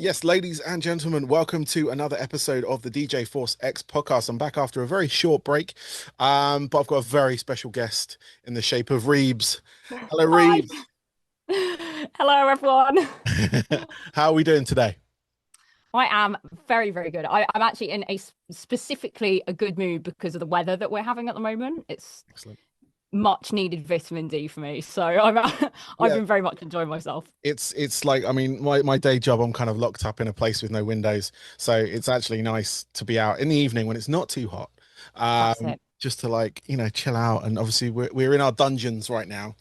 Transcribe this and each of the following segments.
Yes, ladies and gentlemen, welcome to another episode of the DJ Force X podcast. I'm back after a very short break, but I've got a very special guest in the shape of REEBZ. Hello, Hi. REEBZ. Hello, everyone. How are we doing today? I am very, very good. I'm actually in specifically a good mood because of the weather that we're having at the moment. It's Excellent. much needed vitamin D for me. So I've Yeah, been very much enjoying myself. it's like I mean, my day job, I'm kind of locked up in a place with no windows, so it's actually nice to be out in the evening when it's not too hot, That's it. just to like chill out. And obviously we're in our dungeons right now.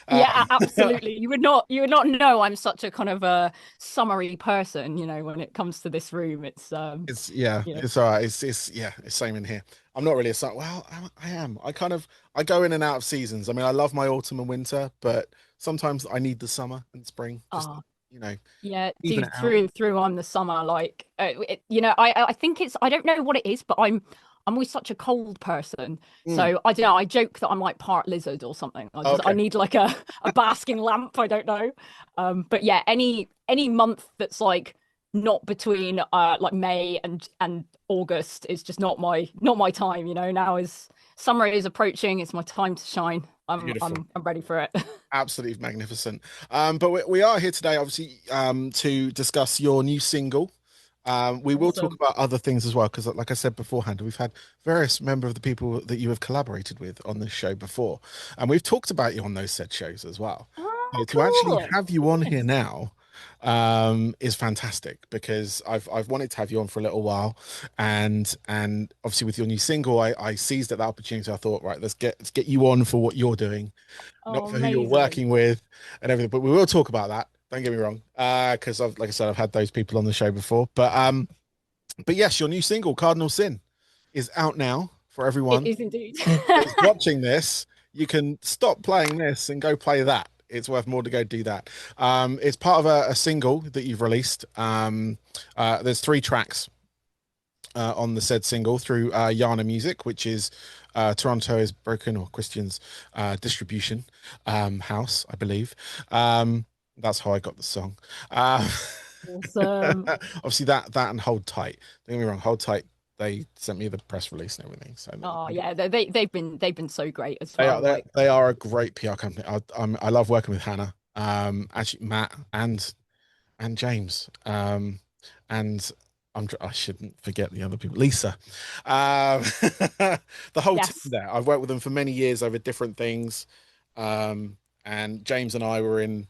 Uh, Yeah, absolutely. You would not know I'm such a kind of a summery person, when it comes to this room. It's It's yeah, you know, it's all right. It's yeah, it's same in here. I'm not really a sun. Well, I am. I go in and out of seasons. I mean, I love my autumn and winter, but sometimes I need the summer and spring just to, ah, you know, yeah, even it dude, out. through and through, I'm the summer. Like, I think I don't know what it is, but I'm always such a cold person. Mm, So I don't know. I joke that I'm like part lizard or something. I okay. need like a basking lamp. I don't know. But yeah, any month that's like not between like May and August is just not my time. Now is summer is approaching. It's my time to shine. I'm Beautiful. I'm I'm ready for it. Absolutely magnificent. But we are here today, obviously, to discuss your new single. We will talk Awesome. about other things as well, because, like I said beforehand, we've had various member of the people that you have collaborated with on this show before, and we've talked about you on those said shows as well. So Oh, to actually cool. have you on here Nice. now, is fantastic because I've wanted to have you on for a little while, and obviously with your new single, I seized at that opportunity. I thought, right, let's get you on for what you're doing, not Oh, for who you're amazing. working with and everything. But we will talk about that. Don't get me wrong, because like I said, I've had those people on the show before. But yes, your new single, Cardinal Sin, is out now for It everyone is indeed. that's watching this. You can stop playing this and go play that. It's worth more to go do that. It's part of a single that you've released. There's three tracks on the said single through Yana Music, which is Toronto is Broken or Christian's distribution house, I believe. That's how I got the song. Uh, Awesome. obviously that and Hold Tight. Don't get me wrong, Hold Tight. They sent me the press release and everything, so Oh yeah, they've been so great as they are well. Like, they are a great PR company. I love working with Hannah, actually Matt and James. And I shouldn't forget the other people. Lisa, um, the whole team yes. there. I've worked with them for many years over different things. And James and I were in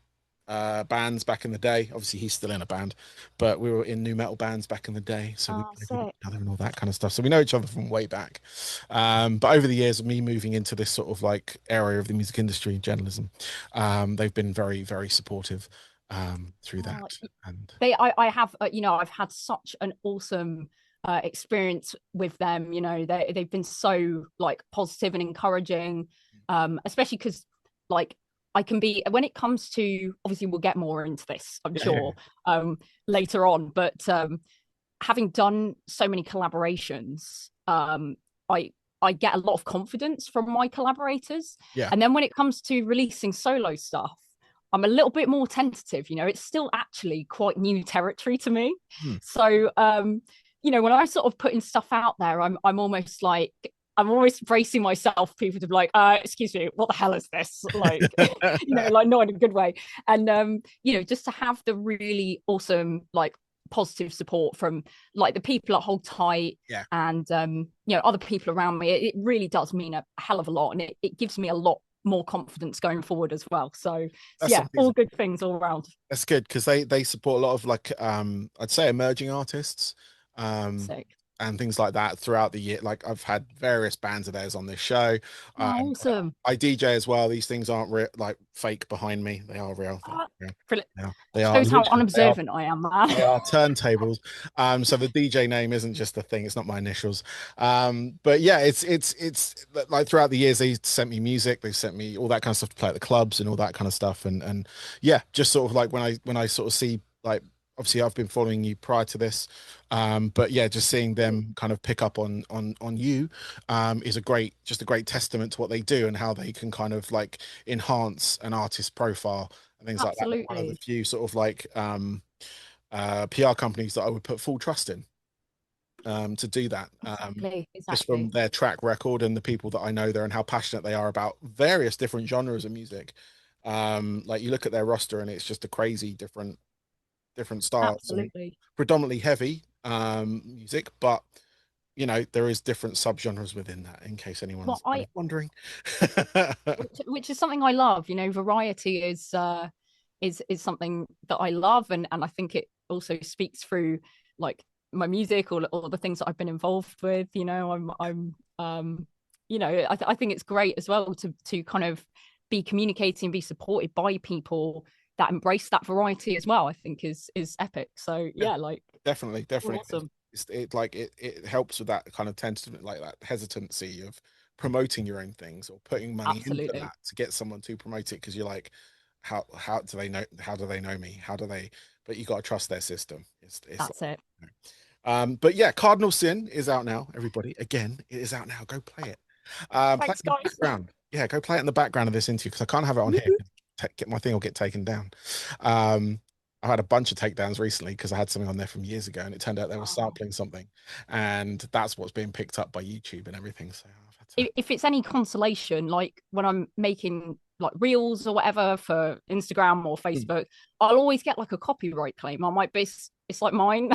bands back in the day. Obviously, he's still in a band, but we were in new metal bands back in the day. So we Oh, played with each sick. other and all that kind of stuff. So we know each other from way back. But over the years of me moving into this sort of like area of the music industry, journalism, they've been very, very supportive through Oh, that. And I have, I've had such an awesome experience with them. They've been so like positive and encouraging, especially because like I can be when it comes to obviously we'll get more into this, I'm yeah, yeah, sure, later on, but having done so many collaborations, I I get a lot of confidence from my collaborators. yeah. And then when it comes to releasing solo stuff, I'm a little bit more tentative. It's still actually quite new territory to me. Hmm. So when I sort of putting stuff out there, I'm almost bracing myself, people to be like, excuse me, what the hell is this? Like, like not in a good way. And just to have the really awesome, like positive support from like the people at Hold Tight Yeah, and other people around me, it really does mean a hell of a lot. And it gives me a lot more confidence going forward as well. So that's yeah, all amazing. good things all around. That's good because they support a lot of like I'd say emerging artists um Sick. and things like that throughout the year. Like I've had various bands of theirs on this show. Oh, Um awesome. I DJ as well. These things aren't like fake behind me. They are real. Oh, Real. brilliant. They are Shows how literally unobservant I am, man. they are turntables. So the DJ name isn't just a thing, it's not my initials. But yeah, it's like throughout the years they sent me music, they sent me all that kind of stuff to play at the clubs and all that kind of stuff. And yeah, just sort of like when I sort of see like obviously I've been following you prior to this. But yeah, just seeing them kind of pick up on you is just a great testament to what they do and how they can kind of like enhance an artist's profile and things like that. They're one of the Absolutely. few sort of like PR companies that I would put full trust in to do that. Exactly, Just from exactly. their track record and the people that I know there and how passionate they are about various different genres of music. Like you look at their roster and it's just a crazy different styles and Absolutely. predominantly heavy music, but you know, there is different subgenres within that, in case Well, anyone's kind I of wondering. which is something I love. You know, variety is something that I love, and I think it also speaks through like my music or the things that I've been involved with. You know, you know, I think it's great as well to kind of be communicating, be supported by people that embrace that variety as well. I think is epic. So Yeah, yeah, like definitely, definitely. awesome. It like it helps with that kind of tentative, like that hesitancy of promoting your own things or putting money into Absolutely, that to get someone to promote it because you're like, how do they know? How do they know me? How do they? But you got to trust their system. It's that's it. like, but yeah, Cardinal Sin is out now. Everybody, again, it is out now. Go play it. Play it Thanks, in the guys. background. Yeah, go play it in the background of this interview because I can't have it on here. Get my thing will get taken down. Um, I had a bunch of takedowns recently because I had something on there from years ago, and it turned out they were Oh. sampling something, and that's what's being picked up by YouTube and everything. So I've had to. If it's any consolation, like when I'm making like reels or whatever for Instagram or Mm. Facebook, I'll always get like a copyright claim. I might be, it's like mine,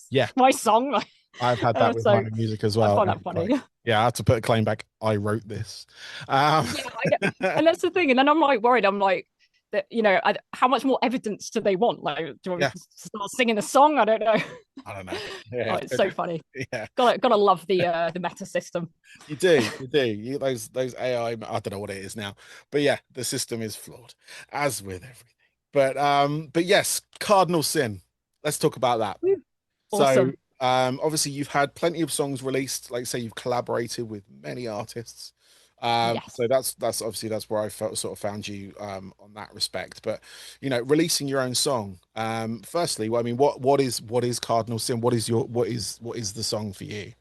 Yeah, my song. I've had that with my So own music as I well, find and that it's funny. like, yeah, I had to put a claim back. I wrote this. Um, Yeah, I know. And that's the thing. And then I'm like worried. I'm like, that you know, how much more evidence do they want? Like, do you want me yeah, to start singing the song? I don't know. I don't know. Oh, Yeah, it's so funny. yeah. Gotta love the meta system. You do, you do. Those AI, I don't know what it is now, but yeah, the system is flawed, as with everything. But yes, Cardinal Sin. Let's talk about that. Woo. So, Awesome. obviously you've had plenty of songs released, like say you've collaborated with many artists. Yes. So that's obviously that's where I felt sort of found you on that respect. But you know, releasing your own song. Firstly, well, I mean, what is Cardinal Sin? What is the song for you?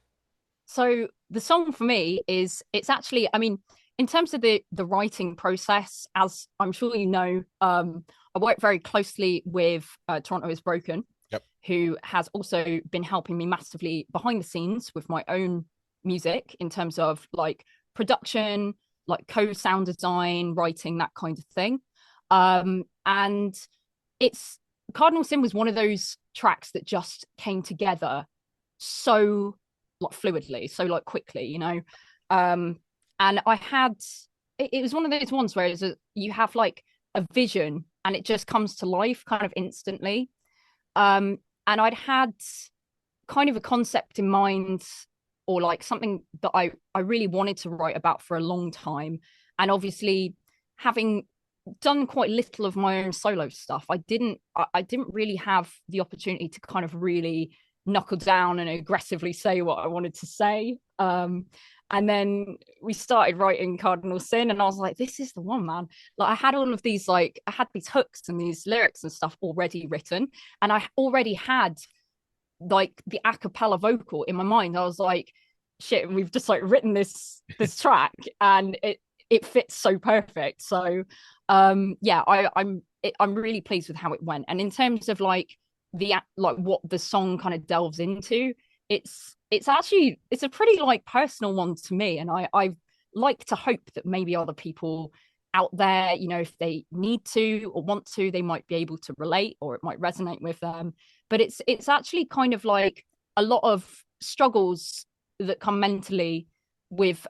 So the song for me is it's actually, I mean, in terms of the writing process, as I'm sure you know, I work very closely with Toronto is Broken, Yep. who has also been helping me massively behind the scenes with my own music in terms of like production, like co-sound design, writing, that kind of thing. And it's Cardinal Sin was one of those tracks that just came together so like fluidly, so like quickly, you know. Um, and I had it was one of those ones where you have like a vision and it just comes to life kind of instantly. And I'd had kind of a concept in mind or like something that I really wanted to write about for a long time. And obviously having done quite little of my own solo stuff, I didn't really have the opportunity to kind of really knuckle down and aggressively say what I wanted to say. And then we started writing Cardinal Sin, and I was like, this is the one, man. Like I had all of these, like I had these hooks and these lyrics and stuff already written, and I already had like the a cappella vocal in my mind. I was like, shit, we've just like written this track and it fits so perfect. So yeah, I'm really pleased with how it went. And in terms of like the like what the song kind of delves into, it's actually it's a pretty like personal one to me. And I like to hope that maybe other people out there, you know, if they need to or want to, they might be able to relate or it might resonate with them. But it's actually kind of like a lot of struggles that come mentally with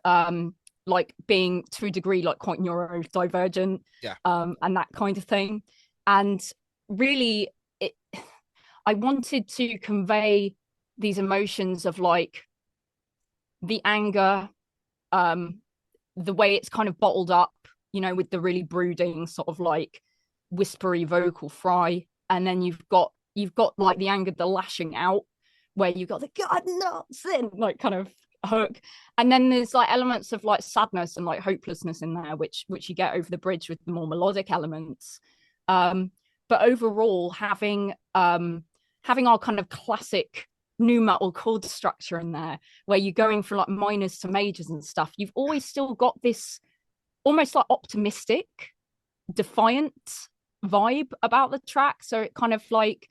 like being to a degree like quite neurodivergent Yeah. and that kind of thing. And really it I wanted to convey these emotions of like the anger, um, the way it's kind of bottled up, you know, with the really brooding sort of like whispery vocal fry, and then you've got like the anger, the lashing out, where you've got the God not sin like kind of hook, and then there's like elements of like sadness and like hopelessness in there, which you get over the bridge with the more melodic elements. Um, but overall, having our kind of classic new metal chord structure in there where you're going from like minors to majors and stuff, you've always still got this almost like optimistic, defiant vibe about the track. So it kind of like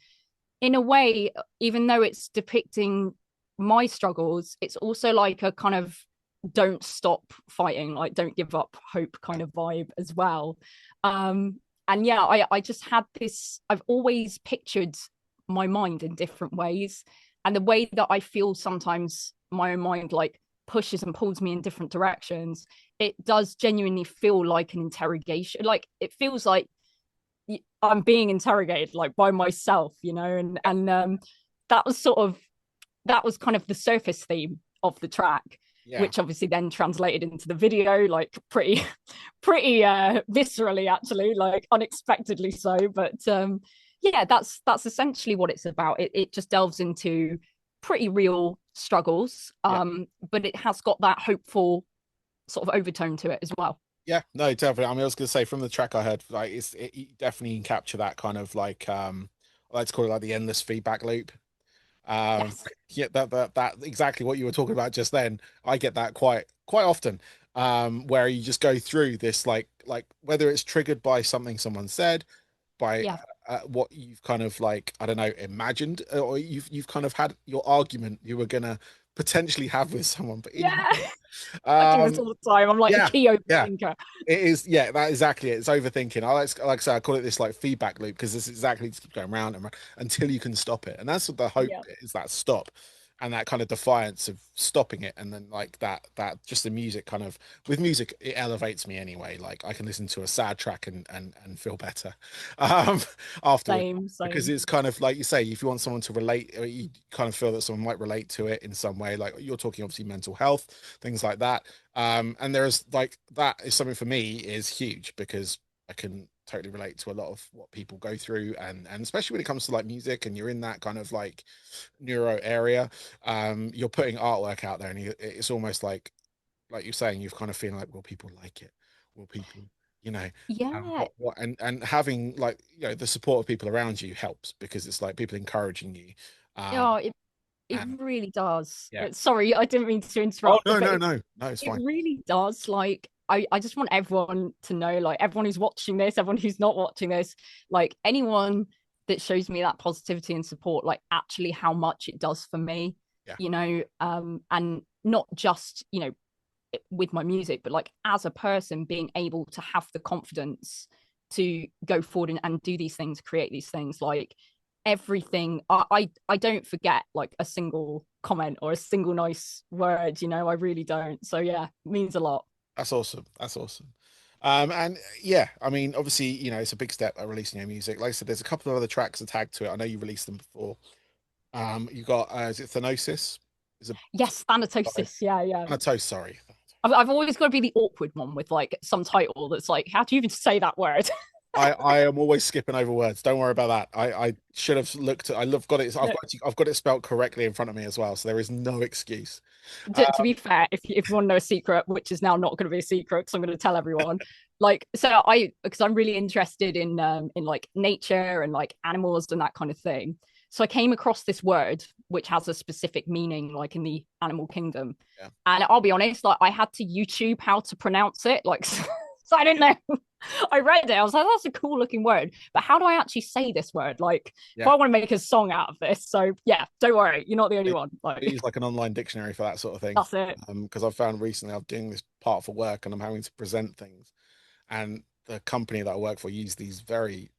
in a way, even though it's depicting my struggles, it's also like a kind of don't stop fighting, like don't give up hope kind of vibe as well. And yeah, I just had this, I've always pictured my mind in different ways. And the way that I feel sometimes my own mind like pushes and pulls me in different directions, it does genuinely feel like an interrogation. Like it feels like I'm being interrogated like by myself, and that was sort of that was kind of the surface theme of the track, Yeah. which obviously then translated into the video like pretty viscerally, actually, like unexpectedly so. But yeah, that's essentially what it's about. It just delves into pretty real struggles, Yeah. but it has got that hopeful sort of overtone to it as well. Yeah, no, definitely. I mean, I was gonna say from the track I heard, like you definitely can capture that kind of like I like to call it like the endless feedback loop. Yes. Yeah, that exactly what you were talking about just then. I get that quite often. Where you just go through this like whether it's triggered by something someone said, by Yeah. what you've kind of like, I don't know, imagined, or you've kind of had your argument you were gonna potentially have with someone, but in your Yeah. head. I do this Um, all the time. I'm like a yeah, key yeah. overthinker. It is, yeah, that exactly it. It's overthinking. Like I say, I call it this like feedback loop because it's exactly just keep going round and round until you can stop it. And that's what the hope Yeah. is, that stop and that kind of defiance of stopping it. And then like that just the music kind of with music, it elevates me anyway. Like I can listen to a sad track and feel better um afterwards. Same, Because same. it's kind of like you say, if you want someone to relate, or you kind of feel that someone might relate to it in some way, like you're talking obviously mental health, things like that. And there's like that is something for me is huge because I can totally relate to a lot of what people go through, and especially when it comes to like music and you're in that kind of like neuro area. You're putting artwork out there and it's almost like you're saying, you've kind of feeling like, will people like it? Will people, you know, Yeah. what and having like, the support of people around you helps because it's like people encouraging you. Oh, Um, it and really does. yeah. Sorry, I didn't mean to Oh interrupt, no, but no, no, no, it's it fine. really does. Like, I just want everyone to know, like everyone who's watching this, everyone who's not watching this, like anyone that shows me that positivity and support, like actually how much it does for me, Yeah. and not just, with my music, but like as a person being able to have the confidence to go forward and do these things, create these things, like everything. I don't forget like a single comment or a single nice word, I really don't. So yeah, it means a lot. That's awesome. That's awesome. And yeah, I mean, obviously, it's a big step at releasing your music. Like I said, there's a couple of other tracks tagged to it. I know you released them before. You got is it Thanosis? Is it Yes, sorry. Thanatosis. Yeah, yeah. Thanatos, sorry. I've always got to be the awkward one with like some title that's like, how do you even say that word? I am always skipping over words. Don't worry about that. I should have looked at, I love got it. I've got it spelled correctly in front of me as well. So there is no excuse. To be fair, if you want to know a secret, which is now not going to be a secret because I'm going to tell everyone, like, so because I'm really interested in like nature and like animals and that kind of thing. So I came across this word which has a specific meaning, like in the animal kingdom. Yeah. And I'll be honest, like I had to YouTube how to pronounce it, like, so I didn't know. I read it. I was like, that's a cool looking word. But how do I actually say this word? Like, if Yeah. I want to make a song out of this. So yeah, don't worry. You're not the only one. I Like, use like an online dictionary for that sort of thing. that's it. Because I've found recently I'm doing this part for work and I'm having to present things, and the company that I work for use these very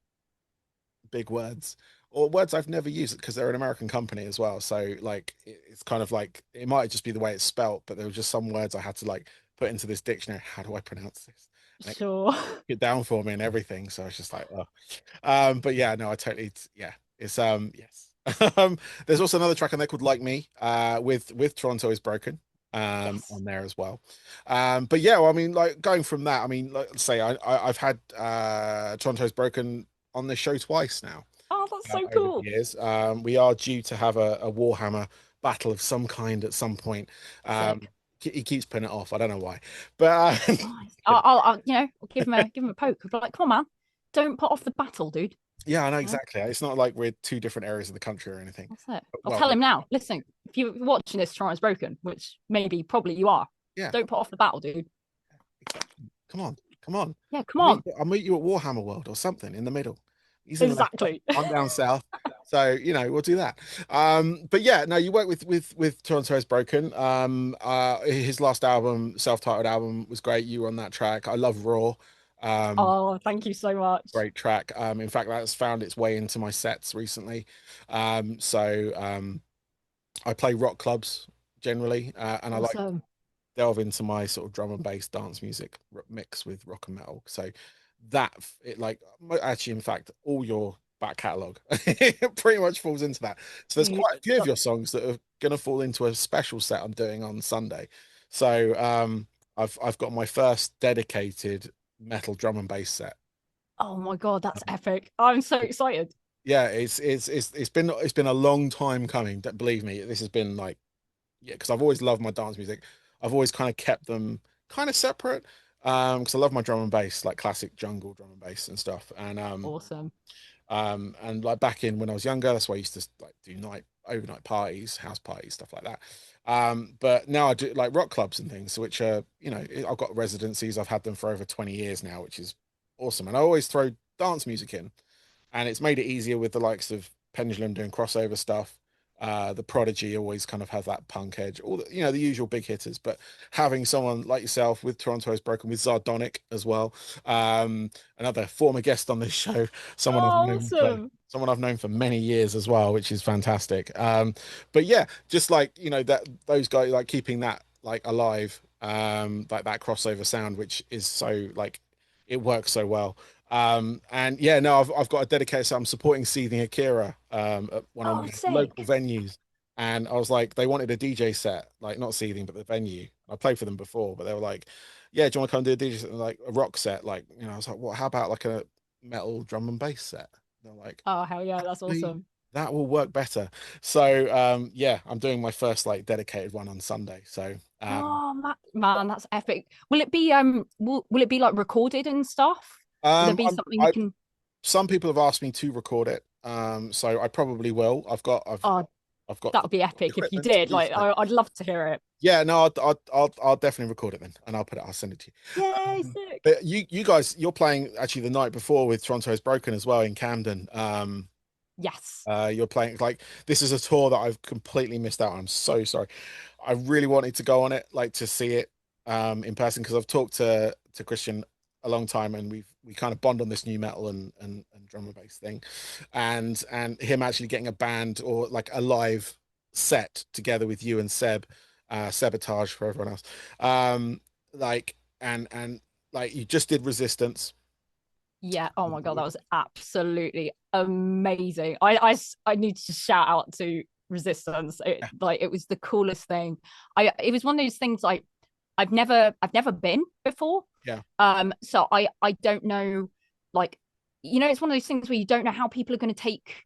big words or words I've never used because they're an American company as well. So like it's kind of like it might just be the way it's spelt, but there were just some words I had to like put into this dictionary. How do I pronounce this? And it Sure. it down for me and everything. So I was just like, oh. But yeah, no, I totally, yeah, it's yes. There's also another track on there called Like Me, with Toronto is Broken, Yes. on there as well. But yeah, well, I mean, like going from that, I mean, like say I've had Toronto is Broken on this show twice now, Oh, that's so over the cool. years. We are due to have a Warhammer battle of some kind at some point. Sick. He keeps putting it off. I don't know why, but Nice. I'll I'll give him a poke. I'll be like, come on, man, don't put off the battle, dude. yeah, I know You know? exactly. It's not like we're two different areas of the country or anything. That's it. I'll Well, tell him now. Listen, if you're watching this, Toronto's broken, which maybe probably you are. yeah, Don't put off the battle, dude. exactly. Come on, come on. Yeah, come on. I'll meet you at Warhammer World or something in the middle. He's in Leicester. Exactly. I'm down south. So, we'll do that. But yeah, no, you work with Toronto Is Broken. His last album, self-titled album, was great. You were on that track. I love Raw. Um, Oh, thank you so much. Great track. In fact, that's found its way into my sets recently. So I play rock clubs generally, and I like Awesome. delve into my sort of drum and bass dance music mix with rock and metal. So that it like actually, in fact, all your back catalogue it pretty much falls into that. So there's You quite a few of your songs that are going to fall into a special set I'm doing on Sunday. So I've got my first dedicated metal drum and bass set. Oh my God, that's epic. I'm so excited. Yeah, it's been a long time coming. Believe me, this has been like, yeah, because I've always loved my dance music. I've always kind of kept them kind of separate. Because I love my drum and bass, like classic jungle drum and bass and stuff. Awesome. And like back in when I was younger, that's why I used to like do overnight parties, house parties, stuff like that. But now I do like rock clubs and things, which are, I've got residencies. I've had them for over 20 years now, which is awesome. And I always throw dance music in, and it's made it easier with the likes of Pendulum doing crossover stuff. The Prodigy always kind of has that punk edge, all the usual big hitters. But having someone like yourself with Toronto Is Broken, with Zardonic as well, another former guest on this show, someone I've Oh, known for awesome. someone I've known for many years as well, which is fantastic. But yeah, just like that those guys like keeping that like alive, like that crossover sound, which is so like it works so well. And yeah, no, I've got a dedicated, so I'm supporting Seething Akira at one of Oh, my local sick. venues. And I was like, they wanted a DJ set, like not Seething, but the venue. I played for them before, but they were like, yeah, do you want to come do a DJ set? Like a rock set? Like, I was like, what, how about like a metal drum and bass set? They're like, Oh, hell yeah, that's actually, awesome. that will work better. So yeah, I'm doing my first like dedicated one on Sunday. So Oh, man, that's epic. Will it be will it be like recorded and stuff? Will there be I'm something we I can some people have asked me to record it. So I probably will. Oh, I've got that the would be epic if you equipment to did. do Like so. I'd love to hear it. Yeah, no, I'll definitely record it then, and I'll send it to you. Yay, sick. But you guys, you're playing actually the night before with Toronto Is Broken as well in Camden. Yes. You're playing like this is a tour that I've completely missed out on. I'm so sorry. I really wanted to go on it, like to see it in person, because I've talked to Christian a long time, and we kind of bond on this new metal and drum and bass thing, and him actually getting a band or like a live set together with you and Seb, Sabotage for everyone else, like and like you just did Resistance. Yeah. Oh my God, that was absolutely amazing. I need to shout out to Resistance. It was the coolest thing. It was one of those things like I've never been before. Yeah, So I don't know, like, it's one of those things where you don't know how people are going to take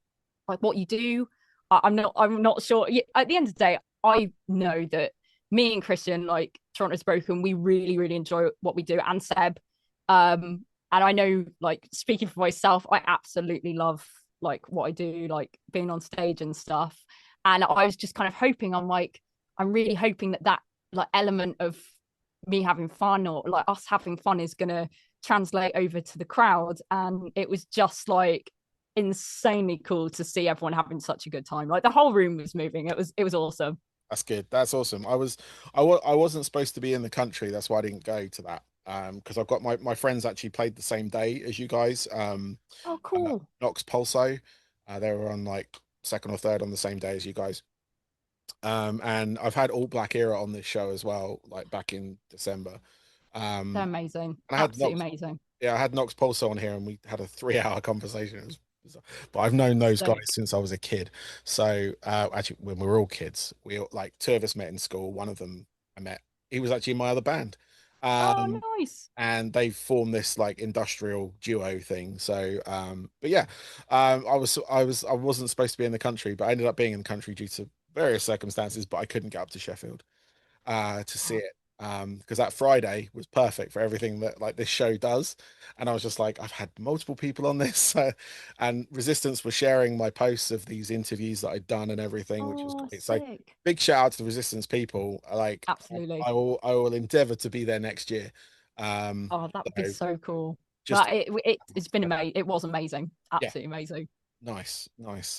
like what you do. I'm not sure. At the end of the day, I know that me and Christian, like Toronto's Broken, we really, really enjoy what we do, and Seb. And I know, like, speaking for myself, I absolutely love like what I do, like being on stage and stuff. And I was just kind of hoping, I'm really hoping that like element of me having fun or like us having fun is going to translate over to the crowd. And it was just like insanely cool to see everyone having such a good time. Like the whole room was moving. It was awesome. that's good. That's awesome. I wasn't supposed to be in the country. That's why I didn't go to that. Because I've got my friends actually played the same day as you guys. Oh, cool. Nox Pulso. They were on like second or third on the same day as you guys. And I've had All Black Era on this show as well, like back in December. They're Um, amazing. and I had Absolutely Nox, amazing. yeah, I had Nox Pulso on here, and we had a 3 hour conversation. It was bizarre. But I've known those guys Sick. since I was a kid. So actually, when we were all kids, like two of us met in school. One of them I met. He was actually in my other band. Oh, Um, nice. and they formed this like industrial duo thing. So, but yeah, I wasn't supposed to be in the country, but I ended up being in the country due to various circumstances. But I couldn't get up to Sheffield to see Oh, it because that Friday was perfect for everything that like this show does. And I was just like, I've had multiple people on this, and Resistance was sharing my posts of these interviews that I'd done and everything, which was oh, great. So sick. big shout out to the Resistance people. Like Absolutely. I will endeavor to be there next year. Oh, that would be So so cool. Just But it's been amazing. It was amazing, yeah, absolutely amazing. nice.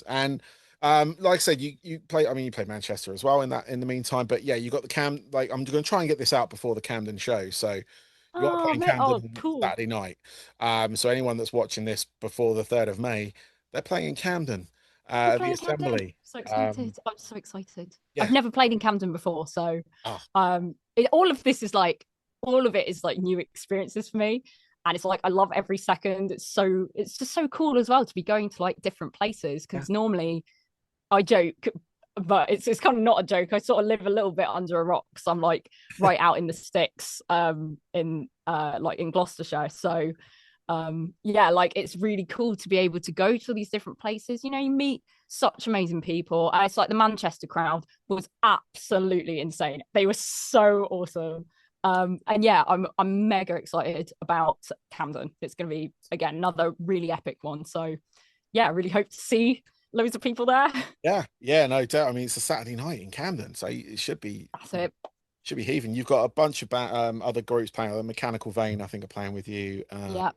And like I said, you play. I mean, you played Manchester as well in the meantime. But yeah, you got the Cam. Like I'm going to try and get this out before the Camden show. So you are Oh playing mate, oh Camden cool. Saturday night. So anyone that's watching this before the 3rd of May, they're playing in Camden, You're the playing Camden. Assembly. So excited. I'm so excited. I've Yeah. never played in Camden before, so Oh, all of this is like all of it is like new experiences for me. And it's like I love every second. It's just so cool as well to be going to like different places yeah. because normally I joke, but it's kind of not a joke. I sort of live a little bit under a rock because I'm like right out in the sticks, in like in Gloucestershire. So yeah, like it's really cool to be able to go to these different places. You know, you meet such amazing people. And it's like the Manchester crowd was absolutely insane. They were so awesome. And yeah, I'm mega excited about Camden. It's gonna be again another really epic one. So yeah, I really hope to see loads of people there. Yeah, no doubt. I mean, it's a Saturday night in Camden, so it That's it. should be heaving. You've got a bunch of other groups playing. The Mechanical Vein, I think, are playing with you, Yeah,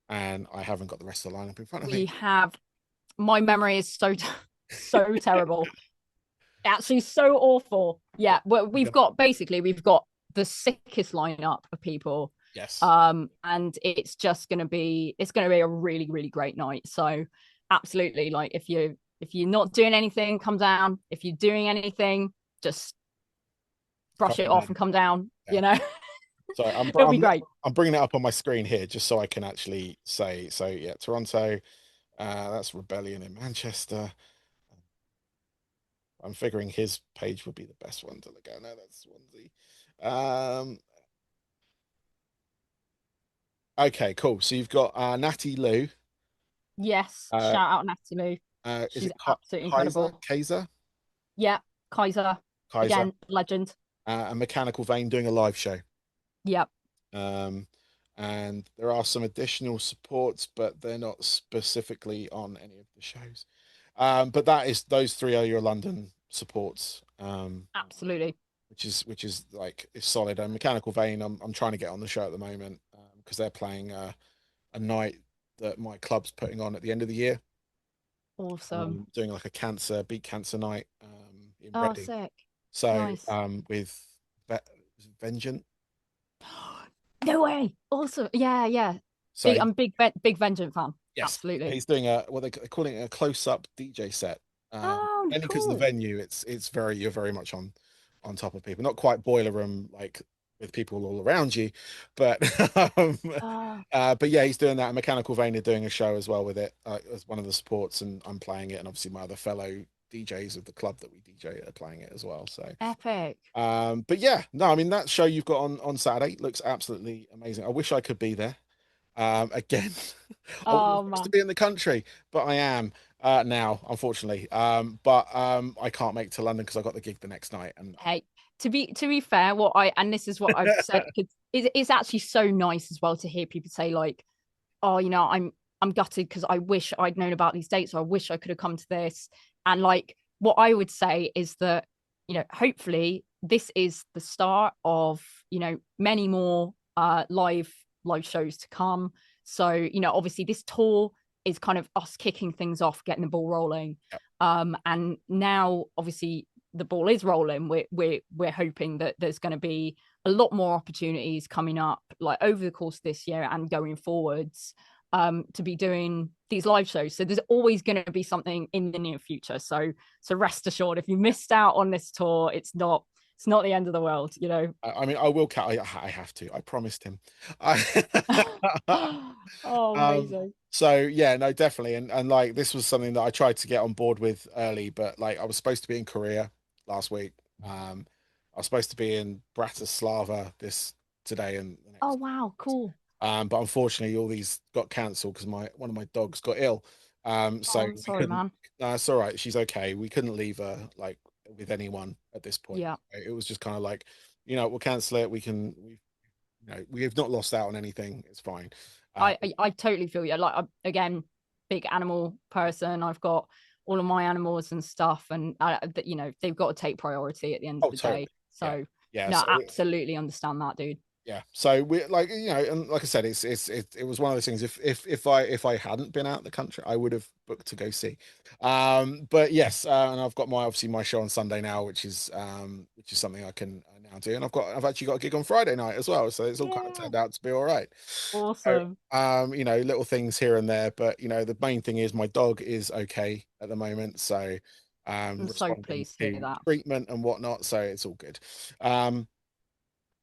and I haven't got the rest of the lineup in front of we me. have. My memory is so terrible. Actually, so awful. Yeah, well, we've got the sickest lineup of people. Yes, And it's gonna be a really, really great night. So absolutely, like if you're not doing anything, come down. If you're doing anything, just come brush it on off in. and come down, Yeah. Sorry, it'll be great. I'm bringing it up on my screen here just so I can actually say. So yeah, Toronto. That's Rebellion in Manchester. I'm figuring his page would be the best one to look at. No, that's Swansea. Okay, cool. So you've got Natty Lou. Yes, Uh, shout out Natalie. is She's it absolutely Kaiser? incredible. Kaiser? Yeah, Kaiser, Kaiser. again, legend. And Mechanical Vein doing a live show. Yep. Um, and there are some additional supports, but they're not specifically on any of the shows. But those three are your London supports. Absolutely. Which is like is solid. And Mechanical Vein, I'm trying to get on the show at the moment because they're playing a night that my club's putting on at the end of the year, Awesome. doing like a beat cancer night in Oh, Reading. sick. So Nice. with Vengeance. No way. Awesome. Yeah, yeah. So I'm big Vengeance fan. yes, Absolutely. he's doing they're calling it a close-up DJ set. Oh, Mainly because of the cool. venue, you're very much on top of people. Not quite boiler room like with people all around you, but Oh, but yeah, he's doing that. And Mechanical Vein are doing a show as well with it as one of the supports, and I'm playing it, and obviously my other fellow DJs of the club that we DJ are playing it as well. So epic. but yeah, no, I mean that show you've got on Saturday looks absolutely amazing. I wish I could be there. Again, I wasn't Oh supposed to man. be in the country, but I am now, unfortunately. But I can't make it to London because I got the gig the next night. And Hey, to be fair, and this is what I've said because it's actually so nice as well to hear people say like, oh, I'm gutted because I wish I'd known about these dates, or I wish I could have come to this. And like what I would say is that, hopefully this is the start of, many more live shows to come. So, obviously this tour is kind of us kicking things off, getting the ball rolling. And now obviously the ball is rolling. We're hoping that there's going to be a lot more opportunities coming up, like over the course of this year and going forwards, to be doing these live shows. So there's always going to be something in the near future. So rest assured, if you missed out on this tour, it's not the end of the world. I mean, I will. I have to. I promised him. Oh, amazing. So yeah, no, definitely. And like this was something that I tried to get on board with early, but like I was supposed to be in Korea last week. I was supposed to be in Bratislava this today and the Oh, next. wow, cool. But unfortunately, all these got cancelled because one of my dogs got ill. Oh, So I'm we sorry, couldn't. man. No, it's all right. She's okay. We couldn't leave her like with anyone at this point. Yeah. It was just kind of like, we'll cancel it. We have not lost out on anything. It's fine. I totally feel you. Like again, big animal person. I've got all of my animals and stuff, and they've got to take priority at the end of Oh, the totally. day. Yeah. So Yeah. no, So absolutely understand that, dude. Yeah, so we like, and like I said, it was one of those things. If I hadn't been out of the country, I would have booked to go see. But yes, and I've got my obviously my show on Sunday now, which is something I can now do, and I've actually got a gig on Friday night as well, so it's all kind of Yeah. turned out to be all right. So, Awesome. little things here and there, but the main thing is my dog is okay at the moment, so I'm so responding pleased to hear to that. treatment and whatnot, so it's all good. Um,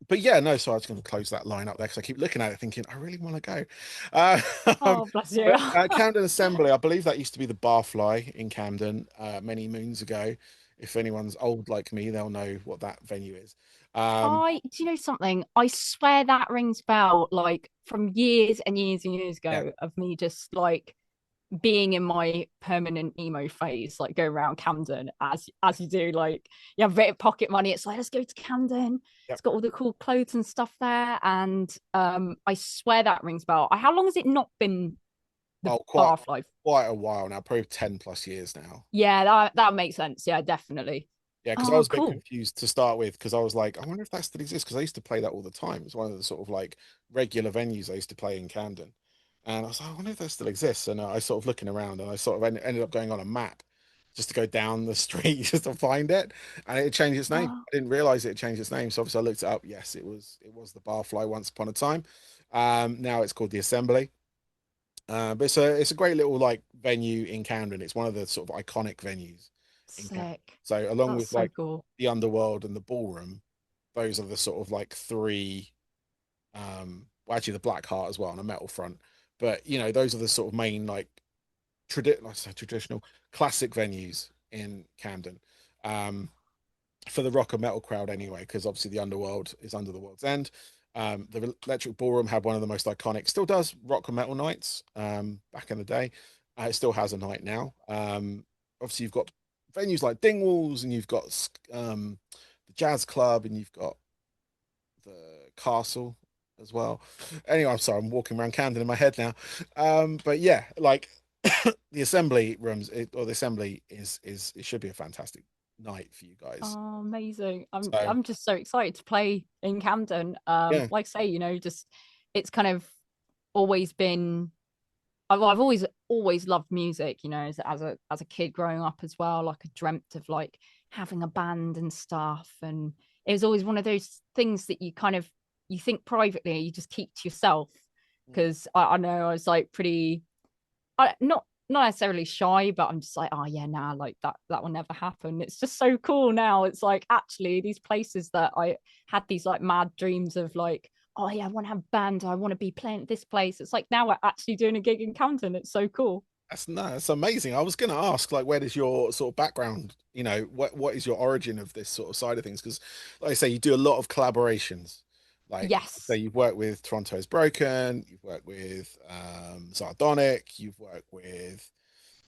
but yeah, no, so I was going to close that line up there because I keep looking at it thinking, I really want to go. Uh, um, Oh, bless you. but Camden Assembly, I believe that used to be the Barfly in Camden many moons ago. If anyone's old like me, they'll know what that venue is. Do you know something? I swear that rings bell, like from years and years and years Yeah. ago, of me just like being in my permanent emo phase, like going around Camden as you do, like you have a bit of pocket money. It's like, let's go to Camden. Yep. It's got all the cool clothes and stuff there. And I swear that rings bell. How long has it not been the Oh, Barfly? quite a while now, probably 10 plus years now. Yeah, that makes sense. Yeah, definitely. Yeah, because I Oh, was a bit cool. confused to start with because I was like, I wonder if that still exists because I used to play that all the time. It's one of the sort of like regular venues I used to play in Camden. And I was like, I wonder if that still exists. And I sort of looking around and I sort of ended up going on a map just to go down the street just to find it. And it changed its name. Oh, I didn't realize it changed its name. So obviously I looked it up. Yes, it was the Barfly once upon a time. Now it's called the Assembly. But it's a great little like venue in Camden. It's one of the sort of iconic venues in Camden. sick. So along That's with so like cool. the Underworld and the Ballroom, those are the sort of like three. Well, actually the Black Heart as well on a metal front. But those are the sort of main like traditional classic venues in Camden. Um, for the rock and metal crowd anyway, because obviously the Underworld is under the World's End. The Electric Ballroom had one of the most iconic, still does rock and metal nights back in the day. It still has a night now. Obviously, you've got venues like Dingwalls, and you've got the Jazz Club, and you've got the Castle as well. Anyway, I'm sorry, I'm walking around Camden in my head now. But yeah, like the assembly rooms or the assembly is it should be a fantastic night for you guys. Oh, amazing. So I'm just so excited to play in Camden. yeah, Like I say, just it's kind of always been I've always loved music, as a kid growing up as well. Like I dreamt of like having a band and stuff. And it was always one of those things that you think privately, you just keep to yourself. Because I know I was like pretty not necessarily shy, but I'm just like, oh yeah, nah, like that will never happen. It's just so cool now. It's like actually these places that I had these like mad dreams of like, oh yeah, I want to have a band, I want to be playing at this place. It's like now we're actually doing a gig in Camden. It's so cool. that's no, that's amazing. I was going to ask, like, where does your sort of background, what is your origin of this sort of side of things? Because, like I say, you do a lot of collaborations. Like, so Yes. you've worked with Toronto's Broken, you've worked with Sardonic, you've worked with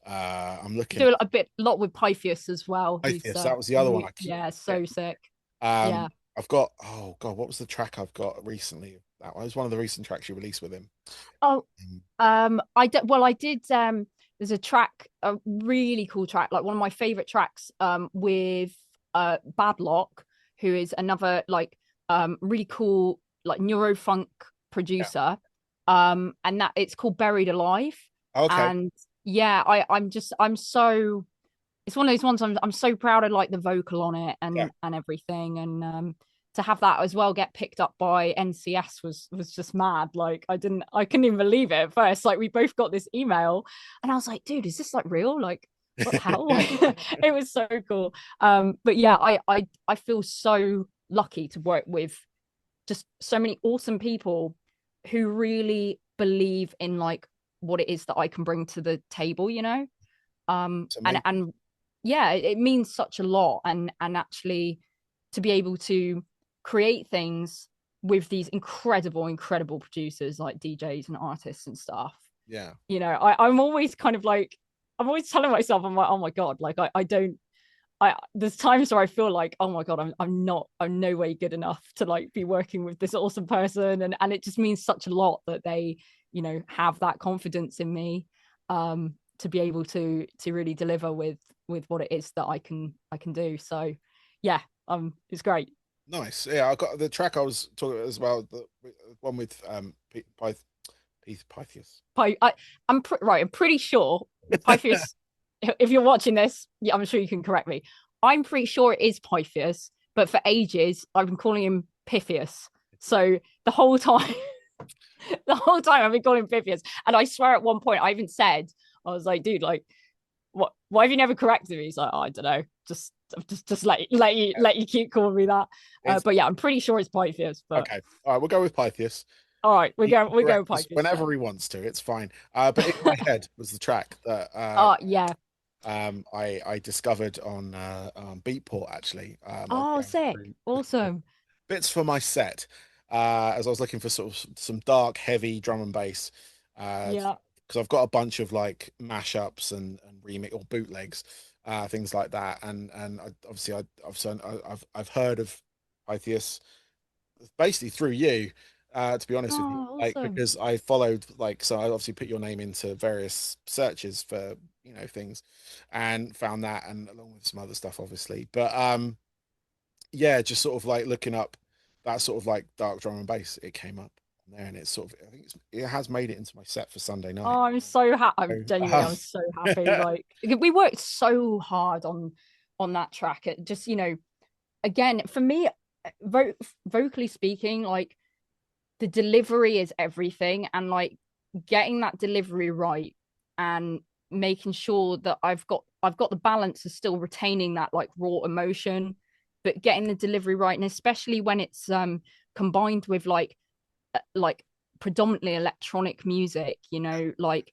I'm looking Do a lot with Pythias as well, at who's Atheist. That was the other one I keep yeah, so getting. sick. Um, Yeah. I've got oh god, what was the track I've got recently? That one was one of the recent tracks you released with him. Oh, Um, I did there's a really cool track, like one of my favorite tracks with Badlock, who is another like really cool like neurofunk yeah. producer. And that it's called Buried Alive. Okay. And yeah, I'm so it's one of those ones I'm so proud of like the vocal on it Yeah. and everything. And to have that as well get picked up by NCS was just mad. Like I couldn't even believe it at first. Like we both got this email and I was like, dude, is this like real? Like what the hell? It was so cool. But yeah, I feel so lucky to work with just so many awesome people who really believe in like what it is that I can bring to the table. It's And amazing. yeah, it means such a lot. And actually to be able to create things with these incredible producers like DJs and artists and stuff. Yeah. I'm always kind of like I'm always telling myself, I'm like, oh my God, like I don't there's times where I feel like, oh my God, I'm no way good enough to like be working with this awesome person. And it just means such a lot that they, have that confidence in me to be able to really deliver with what it is that I can do. So yeah, it's great. Nice. Yeah, I got the track I was talking about as well. The one with Pythias. Right. I'm pretty sure Pythias. If you're watching this, yeah, I'm sure you can correct me. I'm pretty sure it is Pythias, but for ages I've been calling him Pythias. So the whole time, the whole time I've been calling him Pythias, and I swear at one point I even said, I was like, dude, like, what? Why have you never corrected me? He's like, oh, I don't know, just let you keep calling me that. It's But yeah, I'm pretty sure it's Pythias. But okay. All right, we'll go with Pythias. all right, He can we're going correct us Pythias whenever then. he wants to. It's fine. But in my head was the track that Oh yeah. I discovered on Beatport actually. I was Oh, going sick. through Awesome. bits for my set as I was looking for sort of some dark, heavy drum and bass. Yeah. Because I've got a bunch of like mashups and remix or bootlegs, things like that. And obviously I've heard of Pythias basically through you, to be honest with you, Oh, like awesome. because I followed like so I obviously put your name into various searches for things, and found that, and along with some other stuff, obviously. But yeah, just sort of like looking up that sort of like dark drum and bass, it came up on there, and it's sort of I think it has made it into my set for Sunday night. Oh, I'm so happy. I'm So, genuinely, I'm so happy. Like we worked so hard on that track. It just, again, for me, vo vocally speaking, like the delivery is everything, and like getting that delivery right and making sure that I've got the balance of still retaining that like raw emotion, but getting the delivery right, and especially when it's combined with like predominantly electronic music, like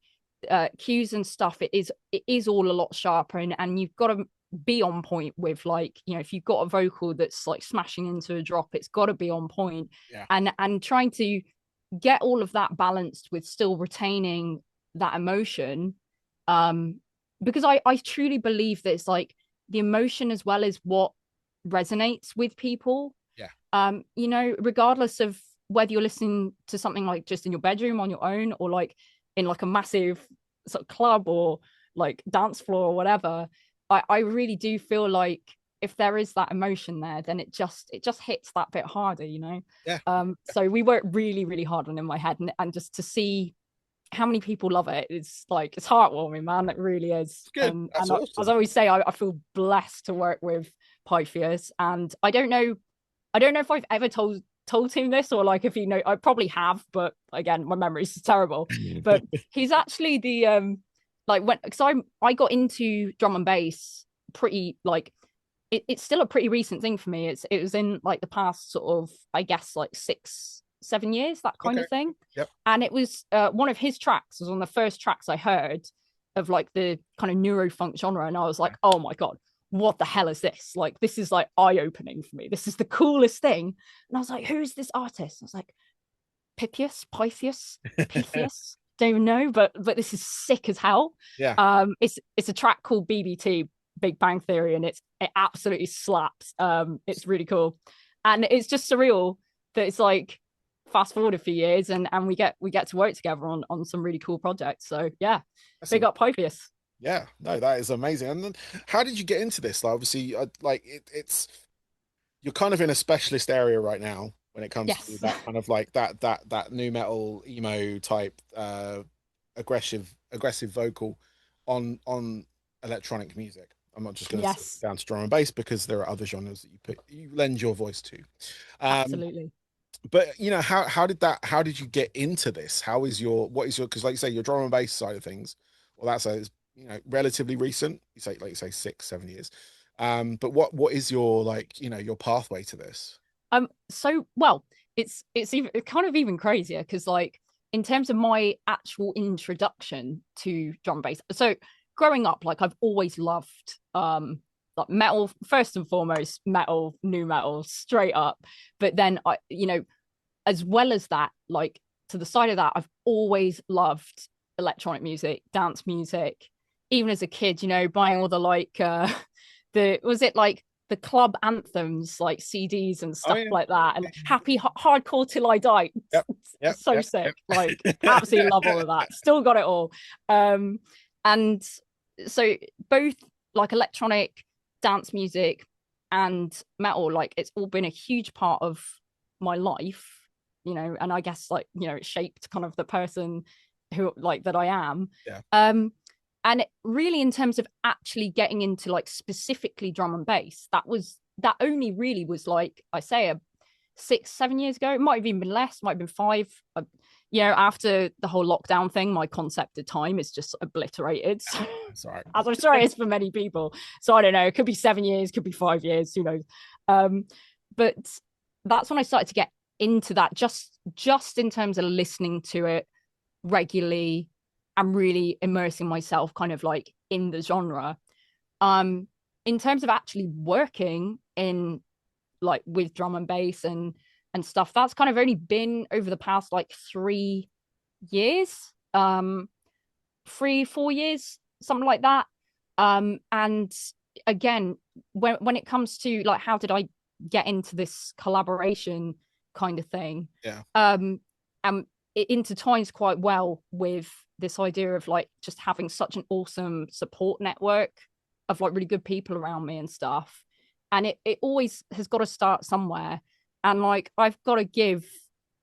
cues and stuff, it is all a lot sharper, and you've got to be on point with, like, if you've got a vocal that's like smashing into a drop, it's got to be on point. yeah, And trying to get all of that balanced with still retaining that emotion, um because I truly believe that it's like the emotion as well is what resonates with people, yeah, regardless of whether you're listening to something like just in your bedroom on your own, or like in like a massive sort of club or like dance floor or whatever. I really do feel like if there is that emotion there, then it just hits that bit harder. yeah. So we worked really, really hard on In My Head, and just to see how many people love it, it's like, it's heartwarming, man. It really is. It's good. And That's as I awesome. always say, I feel blessed to work with Pythias, and I don't know if I've ever told him this, or like if I probably have, but again, my memory is terrible. But he's actually the like, when, because I got into drum and bass pretty, like, it's still a pretty recent thing for me. It was in like the past sort of, I guess, like 6 7 years, that kind Okay. of thing. Yep. And it was one of his tracks was one of the first tracks I heard of like the kind of neurofunk genre, and I was like, oh my god, what the hell is this? Like, this is like eye-opening for me. This is the coolest thing. And I was like, who is this artist? I was like, Pythias, don't even know, but this is sick as hell. Yeah. It's a track called BBT, Big Bang Theory, and it absolutely slaps. It's really cool, and it's just surreal that it's like fast forward a few years, and we get to work together on some really cool projects. So yeah, That's big up Pythias. yeah. No, that is amazing. And then how did you get into this? Like, obviously, like it's you're kind of in a specialist area right now when it comes to Yes. that kind of like that new metal emo type aggressive vocal on electronic music. I'm not just going to sit Yes, down to drum and bass because there are other genres that you lend your voice to. Um, absolutely. but how did you get into this? What is your, because like you say, your drum and bass side of things, well, that's a relatively recent. You say 6 7 years. But what is your, like, your pathway to this? So, well, it's kind of even crazier because, like, in terms of my actual introduction to drum and bass, so growing up, like, I've always loved like metal, first and foremost, metal, new metal, straight up. But then as well as that, like, to the side of that, I've always loved electronic music, dance music. Even as a kid, buying all the like the was it like the club anthems, like CDs and Oh stuff yeah. like that, and happy hardcore till I die. Yep. Yep. So Yep. sick. Yep. Like, absolutely love all of that. Still got it all. And so both like electronic dance music, and metal, like it's all been a huge part of my life, and I guess like, it shaped kind of the person who like that I am. Yeah. And really in terms of actually getting into like specifically drum and bass, that only really was like I say a 6-7 years ago. It might have even been less, might have been 5. After the whole lockdown thing, my concept of time is just obliterated. So, Sorry. as I'm sure it is for many people. So I don't know, it could be 7 years, could be 5 years, who knows. But that's when I started to get into that, just in terms of listening to it regularly and really immersing myself kind of like in the genre. In terms of actually working in like with drum and bass and stuff, that's kind of only been over the past like 3 years, 3-4 years, something like that. And again, when it comes to like how did I get into this collaboration kind of thing, Yeah. and it intertwines quite well with this idea of like just having such an awesome support network of like really good people around me and stuff. And it always has got to start somewhere. And like I've got to give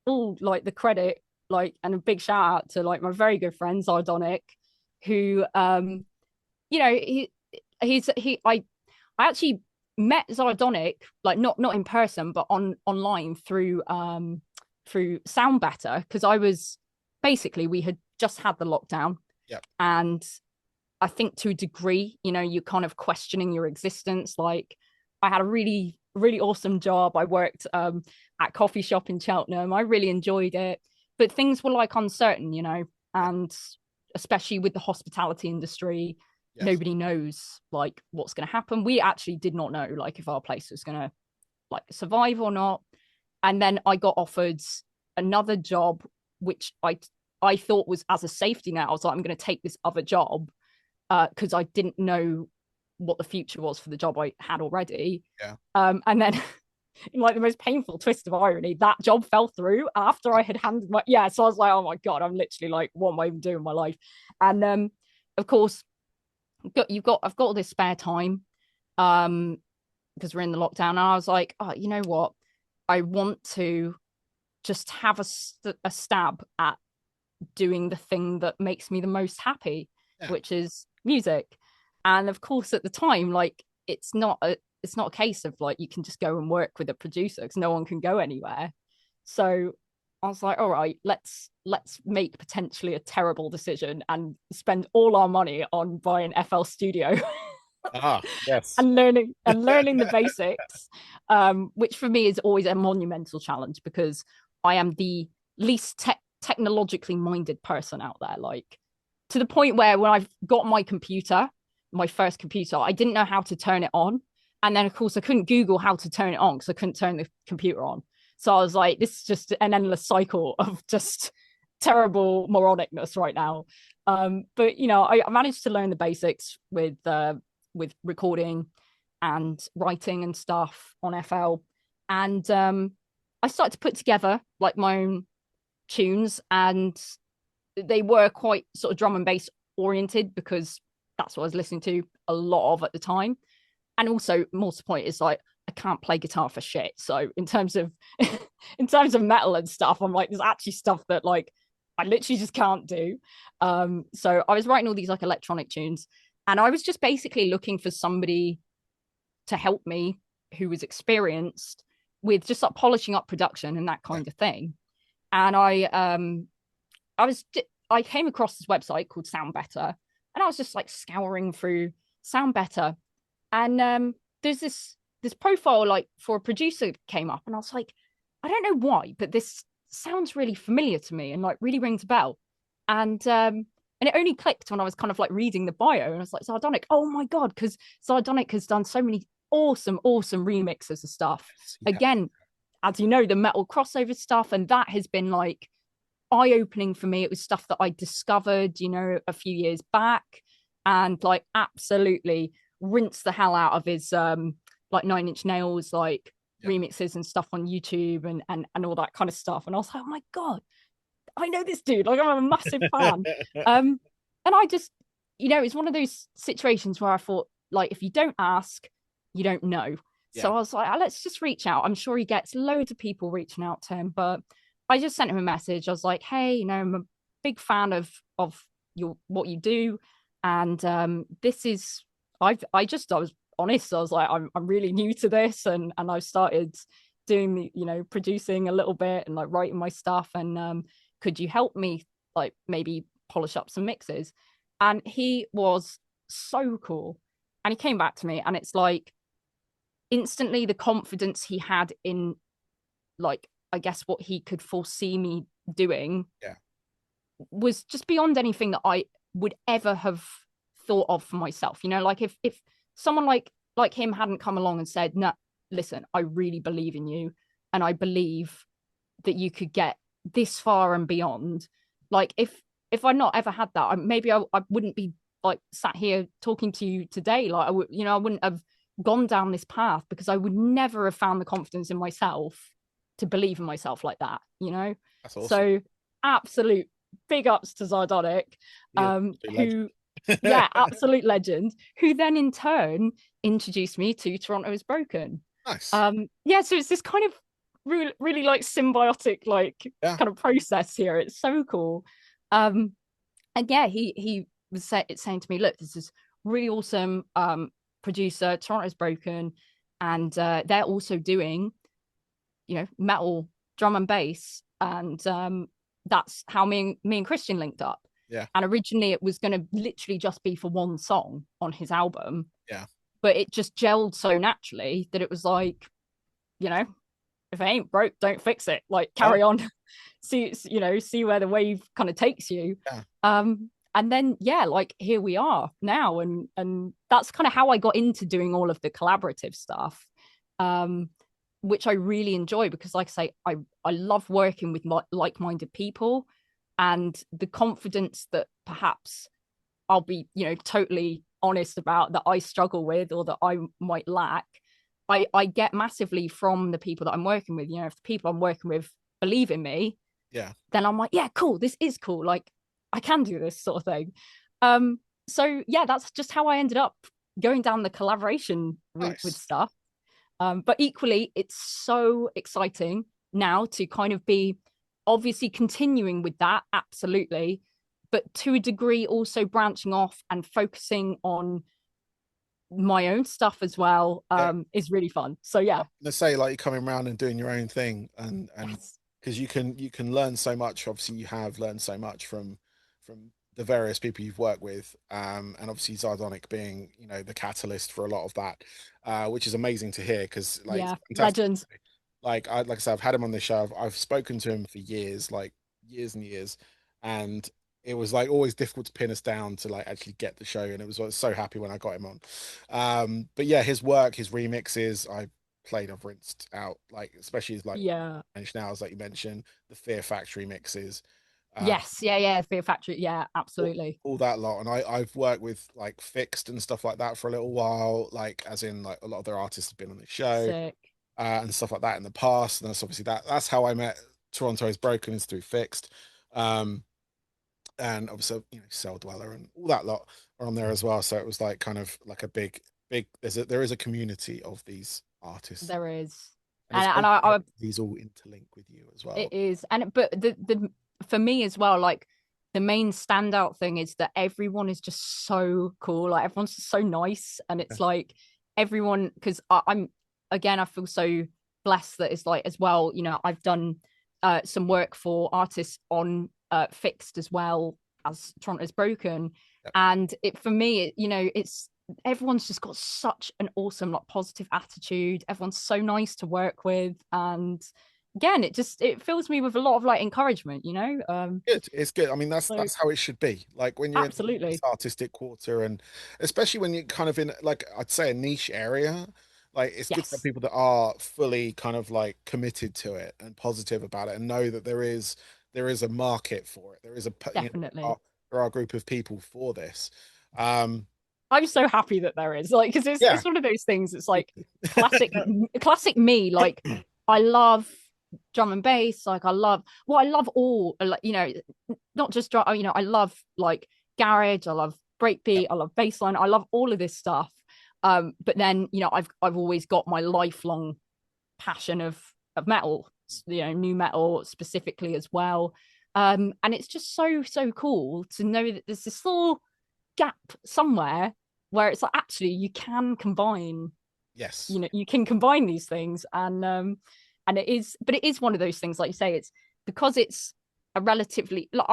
all like the credit, like, and a big shout out to like my very good friend Zardonic, who I actually met Zardonic, like not in person but online through Sound Better, because I was basically, we had just had the lockdown. Yeah. And I think to a degree, you're kind of questioning your existence. Like I had a really, really awesome job. I worked at coffee shop in Cheltenham. I really enjoyed it, but things were like uncertain, and especially with the hospitality industry, Yes. nobody knows like what's going to happen. We actually did not know like if our place was going to like survive or not. And then I got offered another job, which I thought was as a safety net. I was like, I'm going to take this other job because I didn't know what the future was for the job I had already. Yeah. And then in like the most painful twist of irony, that job fell through after I had handed my, yeah. So I was like, oh my God, I'm literally like, what am I even doing in my life? And of course, I've got all this spare time because we're in the lockdown. And I was like, oh, you know what? I want to just have a stab at doing the thing that makes me the most happy, Yeah. which is music. And of course, at the time, like it's not a case of like you can just go and work with a producer because no one can go anywhere. So I was like, all right, let's make potentially a terrible decision and spend all our money on buying FL Studio. Yes. And learning the basics, which for me is always a monumental challenge because I am the least technologically minded person out there. Like to the point where when I've got my first computer, I didn't know how to turn it on, and then of course I couldn't Google how to turn it on because I couldn't turn the computer on. So I was like, this is just an endless cycle of just terrible moronicness right now. But I managed to learn the basics with recording and writing and stuff on FL. And I started to put together like my own tunes, and they were quite sort of drum and bass oriented because that's what I was listening to a lot of at the time. And also, more to the point, is like I can't play guitar for shit. So in terms of metal and stuff, I'm like, there's actually stuff that like I literally just can't do. So I was writing all these like electronic tunes, and I was just basically looking for somebody to help me who was experienced with just like polishing up production and that kind of thing. And I came across this website called Sound Better, and I was just like scouring through Sound Better, and there's this profile like for a producer came up, and I was like, I don't know why, but this sounds really familiar to me and like really rings a bell. And it only clicked when I was kind of like reading the bio, and I was like, Sardonic, oh my God, because Sardonic has done so many awesome remixes of stuff. Yeah. Again, as you know, the metal crossover stuff, and that has been like eye-opening for me. It was stuff that I discovered, a few years back, and like absolutely rinsed the hell out of his like Nine Inch Nails like remixes and stuff on YouTube and all that kind of stuff. And I was like, oh my God, I know this dude. Like I'm a massive fan. And I just, it's one of those situations where I thought, like, if you don't ask, you don't know. Yeah. So I was like, let's just reach out. I'm sure he gets loads of people reaching out to him, but I just sent him a message. I was like, hey, I'm a big fan of your what you do, and this is I was honest. I was like, I'm really new to this, and I started doing producing a little bit and like writing my stuff, and could you help me like maybe polish up some mixes? And he was so cool, and he came back to me, and it's like instantly the confidence he had in like I guess what he could foresee me doing Yeah. was just beyond anything that I would ever have thought of for myself. Like if someone like him hadn't come along and said, "No, listen, I really believe in you, and I believe that you could get this far and beyond." Like if I'd not ever had that, maybe I wouldn't be like sat here talking to you today. Like I wouldn't have gone down this path because I would never have found the confidence in myself to believe in myself like that. That's awesome. So absolute big ups to Zardonic, He is a legend. who, yeah, absolute legend, who then in turn introduced me to Toronto is Broken. Nice. Yeah, so it's this kind of really, really like symbiotic, like Yeah. kind of process here. It's so cool. Um, and yeah, he was saying to me, look, this is really awesome. Producer, Toronto's Broken, and they're also doing, metal drum and bass, and that's how me and Christian linked up. Yeah. And originally, it was going to literally just be for one song on his album, Yeah. but it just gelled so naturally that it was like, if it ain't broke, don't fix it. Like Oh, carry on, see where the wave kind of takes you. yeah. And then yeah, like here we are now, and that's kind of how I got into doing all of the collaborative stuff, um, which I really enjoy because, like I say, I love working with like-minded people, and the confidence that perhaps I'll be, totally honest about that I struggle with or that I might lack. I get massively from the people that I'm working with. If the people I'm working with believe in me, Yeah. then I'm like, yeah, cool, this is cool. Like I can do this sort of thing. Um, so yeah, that's just how I ended up going down the collaboration route with Nice. stuff. But equally, it's so exciting now to kind of be obviously continuing with that, absolutely, but to a degree also branching off and focusing on my own stuff as well, Yeah. is really fun. So yeah. Let's say like you're coming around and doing your own thing, and Yes. because you can learn so much. Obviously, you have learned so much from the various people you've worked with, and obviously Zardonic being the catalyst for a lot of that, which is amazing to hear because like it's Yeah, fantastic. legends. Like I said, I've had him on the show. I've spoken to him for years, like years and years, and it was like always difficult to pin us down to like actually get the show. And it was I was so happy when I got him on. But yeah, his work, his remixes, I've rinsed out, like especially his like Yeah. now, like you mentioned, the Fear Factory mixes, uh, Yes, yeah, Fear Factory, yeah, all, absolutely. all that lot. And I've worked with like Fixed and stuff like that for a little while, like as in like a lot of their artists have been on the show, Sick. and stuff like that in the past. And that's obviously that's how I met Toronto is Broken, is through Fixed. Um, and obviously, Cell Dweller and all that lot are on there as well. So it was like kind of like a big there is a community of these artists. There is. And it's And great I these all interlink with you as it well. is. And but the for me as well, like the main standout thing is that everyone is just so cool. Like everyone's just so nice. And Yeah. it's like everyone, because I'm again, I feel so blessed that it's like as well, I've done some work for artists on Fixed as well as Toronto's Broken. Yep. And it for me, it's everyone's just got such an awesome, like positive attitude. Everyone's so nice to work with. And again, it fills me with a lot of like encouragement. Good. It's good. I mean, that's So that's how it should be. Like when you're in this absolutely. artistic quarter, and especially when you're kind of in like I'd say a niche area, like it's good to have Yes, people that are fully kind of like committed to it and positive about it, and know that there is a market for it. There is definitely. there are a group of people for this. Um, I'm so happy that there is, like, because it's yeah. it's one of those things. It's like classic me. Like I love drum and bass. Like I love all like not just drum. I love like garage. I love breakbeat. I love bassline. I love all of this stuff. But then, you know, I've always got my lifelong passion of metal, you know, new metal specifically as well. And it's just so cool to know that there's this little gap somewhere where it's like actually you can combine, Yes. you know, you can combine these things. And it is, but it is one of those things, like you say, it's because it's a relatively, like,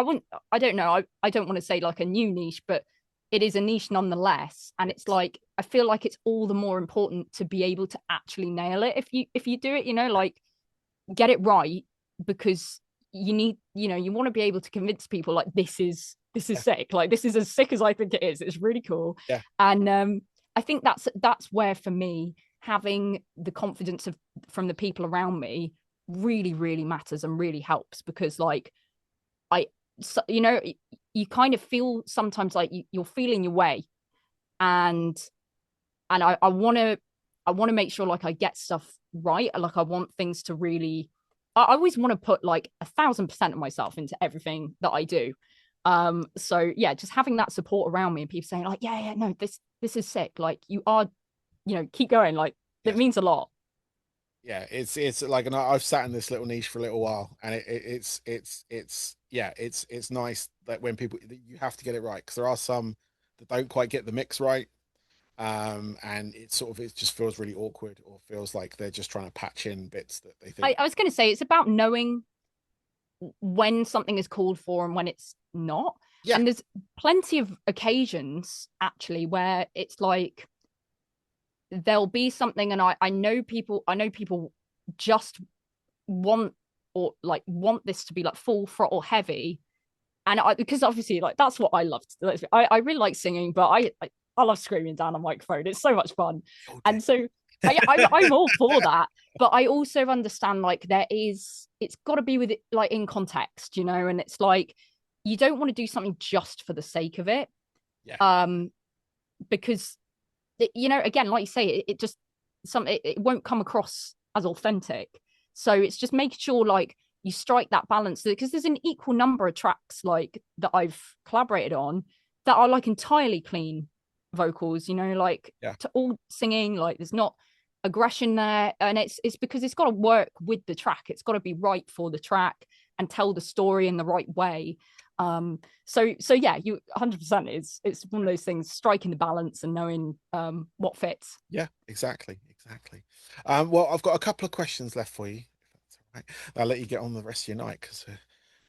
I don't know, I don't want to say like a new niche, but it is a niche nonetheless. And it's like I feel like it's all the more important to be able to actually nail it if you do it, you know, like get it right, because you need, you know, you want to be able to convince people like this is Yeah. sick, like this is as sick as I think it is. It's really cool. Yeah. And I think that's where for me having the confidence of from the people around me really really matters and really helps, because like I so, you know, you kind of feel sometimes like you're feeling your way, and I want to make sure like I get stuff right. Like I want things to really, I always want to put like 1,000% of myself into everything that I do. So yeah, just having that support around me and people saying like, yeah, no, this is sick. Like you are, you know, keep going. Like it Yes. means a lot. Yeah, it's like, and I've sat in this little niche for a little while, and it's yeah, it's nice that when people, you have to get it right, because there are some that don't quite get the mix right, and it sort of, it just feels really awkward, or feels like they're just trying to patch in bits that they think. I was going to say it's about knowing when something is called for and when it's not. Yeah, And there's plenty of occasions actually where it's like there'll be something, and I know people just want, or like want this to be like full throttle heavy. And I, because obviously like that's what I love to do. I really like singing, but I love screaming down a microphone. It's so much fun. oh dear. And so I'm all for that, but I also understand like there is, it's got to be with it like in context, you know. And it's like you don't want to do something just for the sake of it, Yeah, um because you know, again, like you say, it just it won't come across as authentic. So it's just making sure like you strike that balance, because there's an equal number of tracks like that I've collaborated on that are like entirely clean vocals, you know, like yeah, to all singing, like there's not aggression there. And it's because it's got to work with the track, it's got to be right for the track and tell the story in the right way. So yeah, you 100% is, it's one of those things, striking the balance and knowing what fits. yeah, exactly, exactly. Well, I've got a couple of questions left for you, if that's all right. I'll let you get on the rest of your night, because I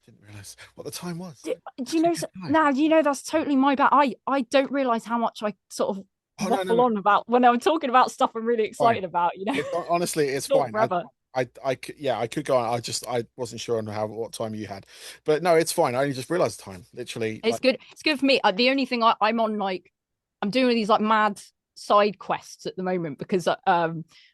didn't realize what the time was. Do you Such a know, good time. now you know that's totally my bad. I don't realize how much I sort of Oh no, no, waffle no. on about when I'm talking about stuff I'm really Fine. excited about, you know. It's honestly, it's Talk fine. forever. Yeah, I could go on. I wasn't sure on what time you had, but no, it's fine. I only just realized the time, literally. It's Like, good. It's good for me. The only thing I'm on, like I'm doing these like mad side quests at the moment, because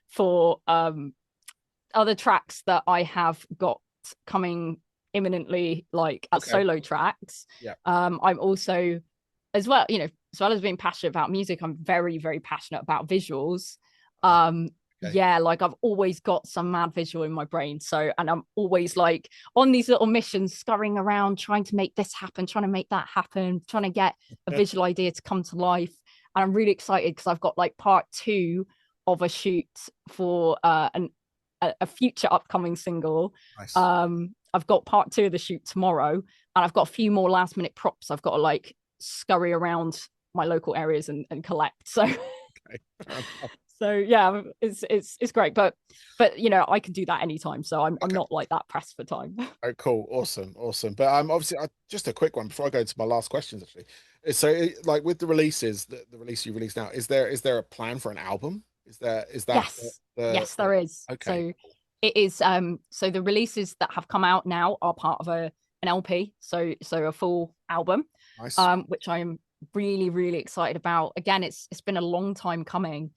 for other tracks that I have got coming imminently, like as okay, solo tracks. yeah, I'm also, as well, you know, as well as being passionate about music, I'm very, very passionate about visuals. ah, Um, okay, yeah, like I've always got some mad visual in my brain. So, and I'm always like on these little missions, scurrying around, trying to make this happen, trying to make that happen, trying to get a visual idea to come to life. And I'm really excited because I've got like part two of a shoot for a future upcoming single. nice. I've got part two of the shoot tomorrow, and I've got a few more last minute props I've got to like scurry around my local areas and collect. So Okay, fair enough. so yeah, it's great, but you know, I can do that anytime, so I'm Okay. not like that pressed for time. Oh, cool, awesome, awesome. But obviously, just a quick one before I go to my last questions. Actually, so like with the releases, the release you release now, is there a plan for an album? Is that Yes, the yes, there is. okay, So it is. So the releases that have come out now are part of an LP, so a full album, nice, which I'm really really excited about. Again, it's been a long time coming,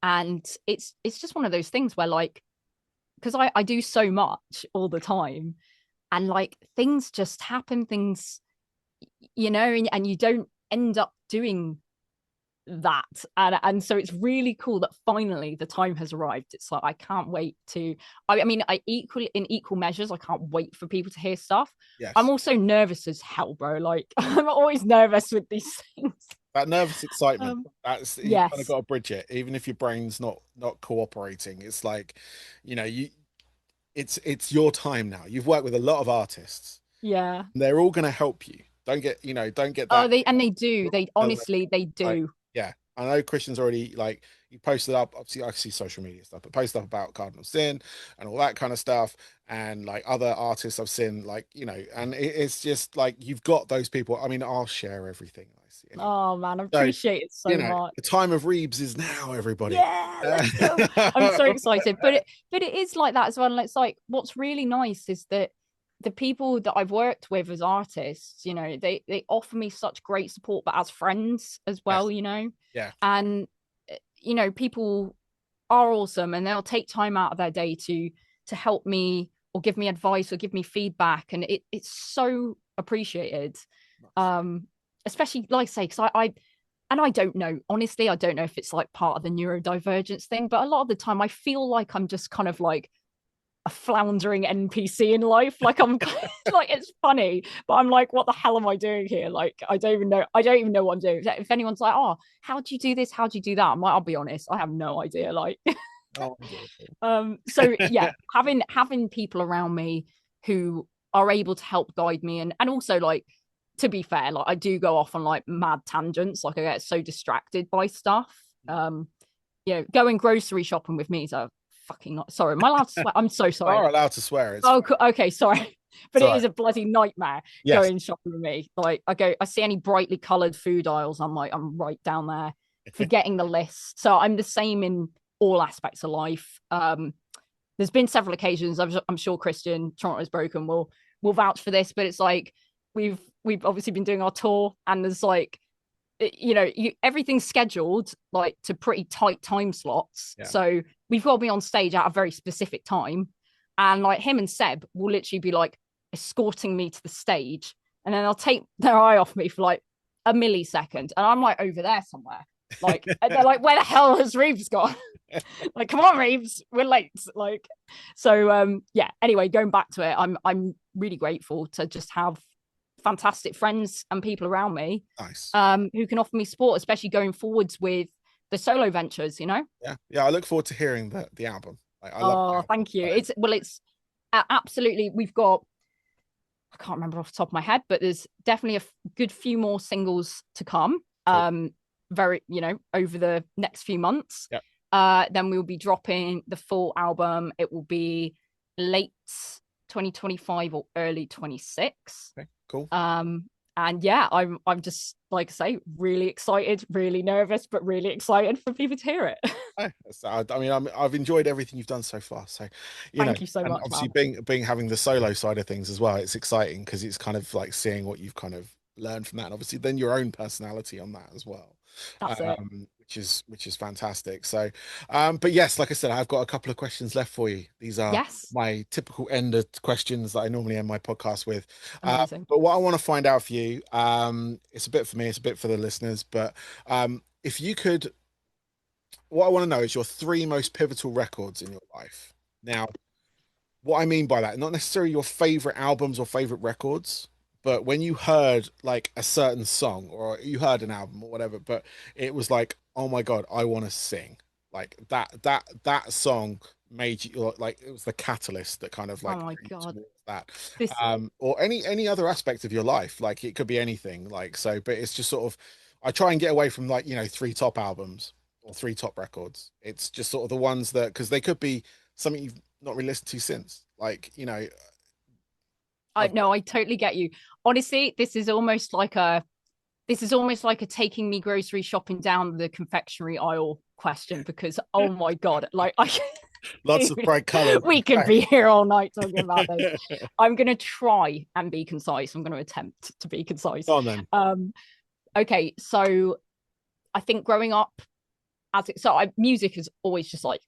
and it's just one of those things where like, because I do so much all the time, and like things just happen, things, you know, and you don't end up doing that. And so it's really cool that finally the time has arrived. It's like I can't wait to, I mean, I equally, in equal measures, I can't wait for people to hear stuff. I'm yes. also nervous as hell, bro. Like I'm always nervous with these things. that nervous excitement. Um, That's you kind of yes, got to bridge it, even if your brain's not cooperating. It's like, you it's your time now. You've worked with a lot of artists. yeah. They're all going to help you. Don't get Oh, that. they do. They honestly, they Like, do. yeah, I know Christian's already like you posted up. Obviously, I see social media stuff, but posted up about Cardinal Sin and all that kind of stuff, and like other artists I've seen, like and it's just like you've got those people. I mean, I'll share everything I see anyway. Oh man, I So appreciate it so much. the time of REEBZ is now, everybody. Yeah, let's go. I'm so excited. But it is like that as well. And it's like what's really nice is that the people that I've worked with as artists, they offer me such great support, but as friends as Yes, well. yeah, And people are awesome and they'll take time out of their day to help me or give me advice or give me feedback. And it's so appreciated. nice. Um, Especially like I say, because I don't know, honestly, I don't know if it's like part of the neurodivergence thing, but a lot of the time I feel like I'm just kind of like a floundering NPC in life. Like I'm like it's funny, but I'm like, what the hell am I doing here? Like I don't even know. I don't even know what I'm doing. If anyone's like, oh, how do you do this? How do you do that? I'm like, I'll be honest, I have no idea. Like, Oh, enjoyable. so yeah, having people around me who are able to help guide me and also like to be fair, like I do go off on like mad tangents. Like I get so distracted by stuff. Going grocery shopping with me is a fucking not sorry. Am I allowed to swear? I'm so You sorry. are allowed to swear. It's Oh, fine. okay, sorry. It's But all it right. is a bloody nightmare Yes. going shopping with me. Like I see any brightly coloured food aisles, I'm like, I'm right down there, forgetting the list. So I'm the same in all aspects of life. There's been several occasions. I'm sure Christian Toronto's Broken will vouch for this, but it's like we've obviously been doing our tour, and there's like everything's scheduled like to pretty tight time slots. Yeah. So we've got to be on stage at a very specific time. And like him and Seb will literally be like escorting me to the stage. And then they'll take their eye off me for like a millisecond. And I'm like over there somewhere. Like, and they're like, where the hell has Reeves gone? Like, come on, Reeves, we're late. Like, so yeah, anyway, going back to it, I'm really grateful to just have fantastic friends and people around me Nice. who can offer me support, especially going forwards with the solo ventures. Yeah. Yeah. I look forward to hearing the album. I love the Oh, album. thank you. So, It's absolutely, we've got, I can't remember off the top of my head, but there's definitely a good few more singles to come. cool. Very, over the next few months. Yeah. Then we'll be dropping the full album. It will be late 2025 or early 26. Okay. Cool. And yeah, I'm just like I say, really excited, really nervous, but really excited for people to hear it. I mean, I've enjoyed everything you've done so far. So, Thank you so and much, obviously man. being having the solo side of things as well, it's exciting because it's kind of like seeing what you've kind of learned from that, and obviously then your own personality on that as well, That's it. which is fantastic. So, but yes, like I said, I've got a couple of questions left for you. These are Yes. my typical end of questions that I normally end my podcast with. Amazing. But what I want to find out for you, it's a bit for me, it's a bit for the listeners, but if you could what I want to know is your three most pivotal records in your life. Now, what I mean by that, not necessarily your favorite albums or favorite records, but when you heard like a certain song or you heard an album or whatever, but it was like, oh my God, I want to sing. Like that song made you like it was the catalyst that kind of Oh like my drew God. towards that. This Or any other aspect of your life. Like it could be anything. Like so, but it's just sort of I try and get away from like, three top albums or three top records. It's just sort of the ones that because they could be something you've not really listened to since. Like, I I've no, I totally get you. Honestly, this is almost like a taking me grocery shopping down the confectionery aisle question because oh my God, like I lots of dude, bright colors. we could be here all night talking about this. I'm gonna try and be concise. I'm gonna attempt to be concise. Go on then. Okay, so I think growing up music is always just like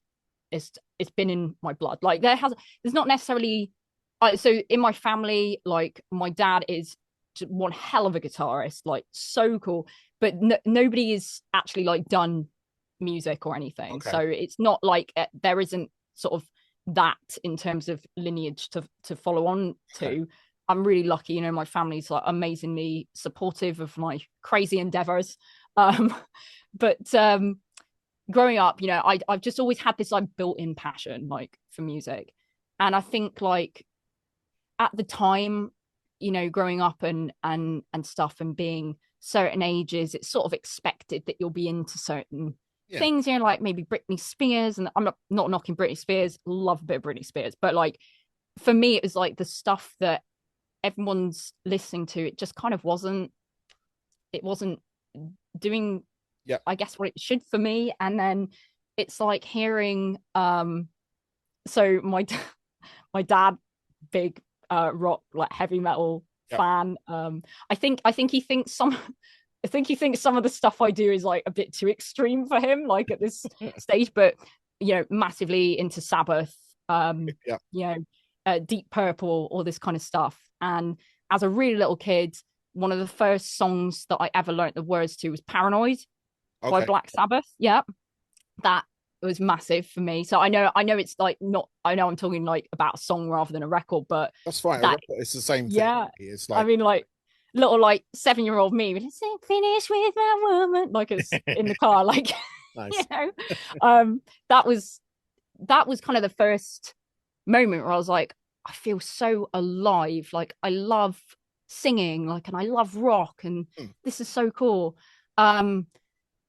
it's been in my blood. Like there's not necessarily so in my family, like my dad is one hell of a guitarist, like so cool, but nobody is actually like done music or anything. So Okay. it's not like there isn't sort of that in terms of lineage to follow on Okay. to. I'm really lucky, my family's like amazingly supportive of my crazy endeavors. Um, but growing up, I've just always had this like built-in passion like for music. And I think like at the time, growing up and stuff and being certain ages, it's sort of expected that you'll be into certain Yeah. things, like maybe Britney Spears. And I'm not knocking Britney Spears, love a bit of Britney Spears, but like for me, it was like the stuff that everyone's listening to, it wasn't doing, Yeah. I guess, what it should for me. And then it's like hearing so my dad, big rock, like heavy metal Yeah. fan. I think he thinks some of the stuff I do is like a bit too extreme for him, like at this stage. But massively into Sabbath, Yeah. Deep Purple, all this kind of stuff. And as a really little kid, one of the first songs that I ever learnt the words to was Paranoid by Okay. Black Sabbath. Yeah, that was massive for me. So I know it's like not, I know I'm talking like about a song rather than a record, but That's fine. that, It's the same thing. yeah, It's I like, mean, like little like 7-year-old me, let's finish with my woman, like it's in the car, like you nice. know, um, that was kind of the first moment where I was like, I feel so alive. Like I love singing, like, and I love rock, and Hmm. this is so cool. Um,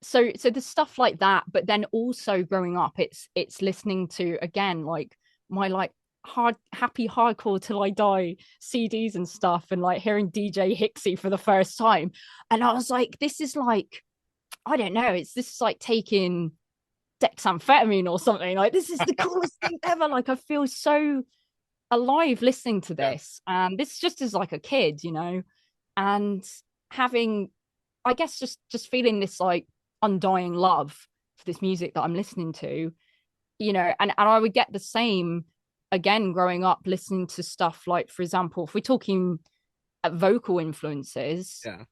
so there's stuff like that, but then also growing up, it's listening to again like my like happy hardcore till I die CDs and stuff, and like hearing DJ Hixie for the first time, and I was like, this is like, I don't know, this is like taking dexamphetamine or something. Like this is the coolest thing ever. Like I feel so alive listening to Yeah. this, and this just as like a kid, and having, I guess, just feeling this like undying love for this music that I'm listening to, and I would get the same again growing up listening to stuff like, for example, if we're talking vocal influences, Yeah.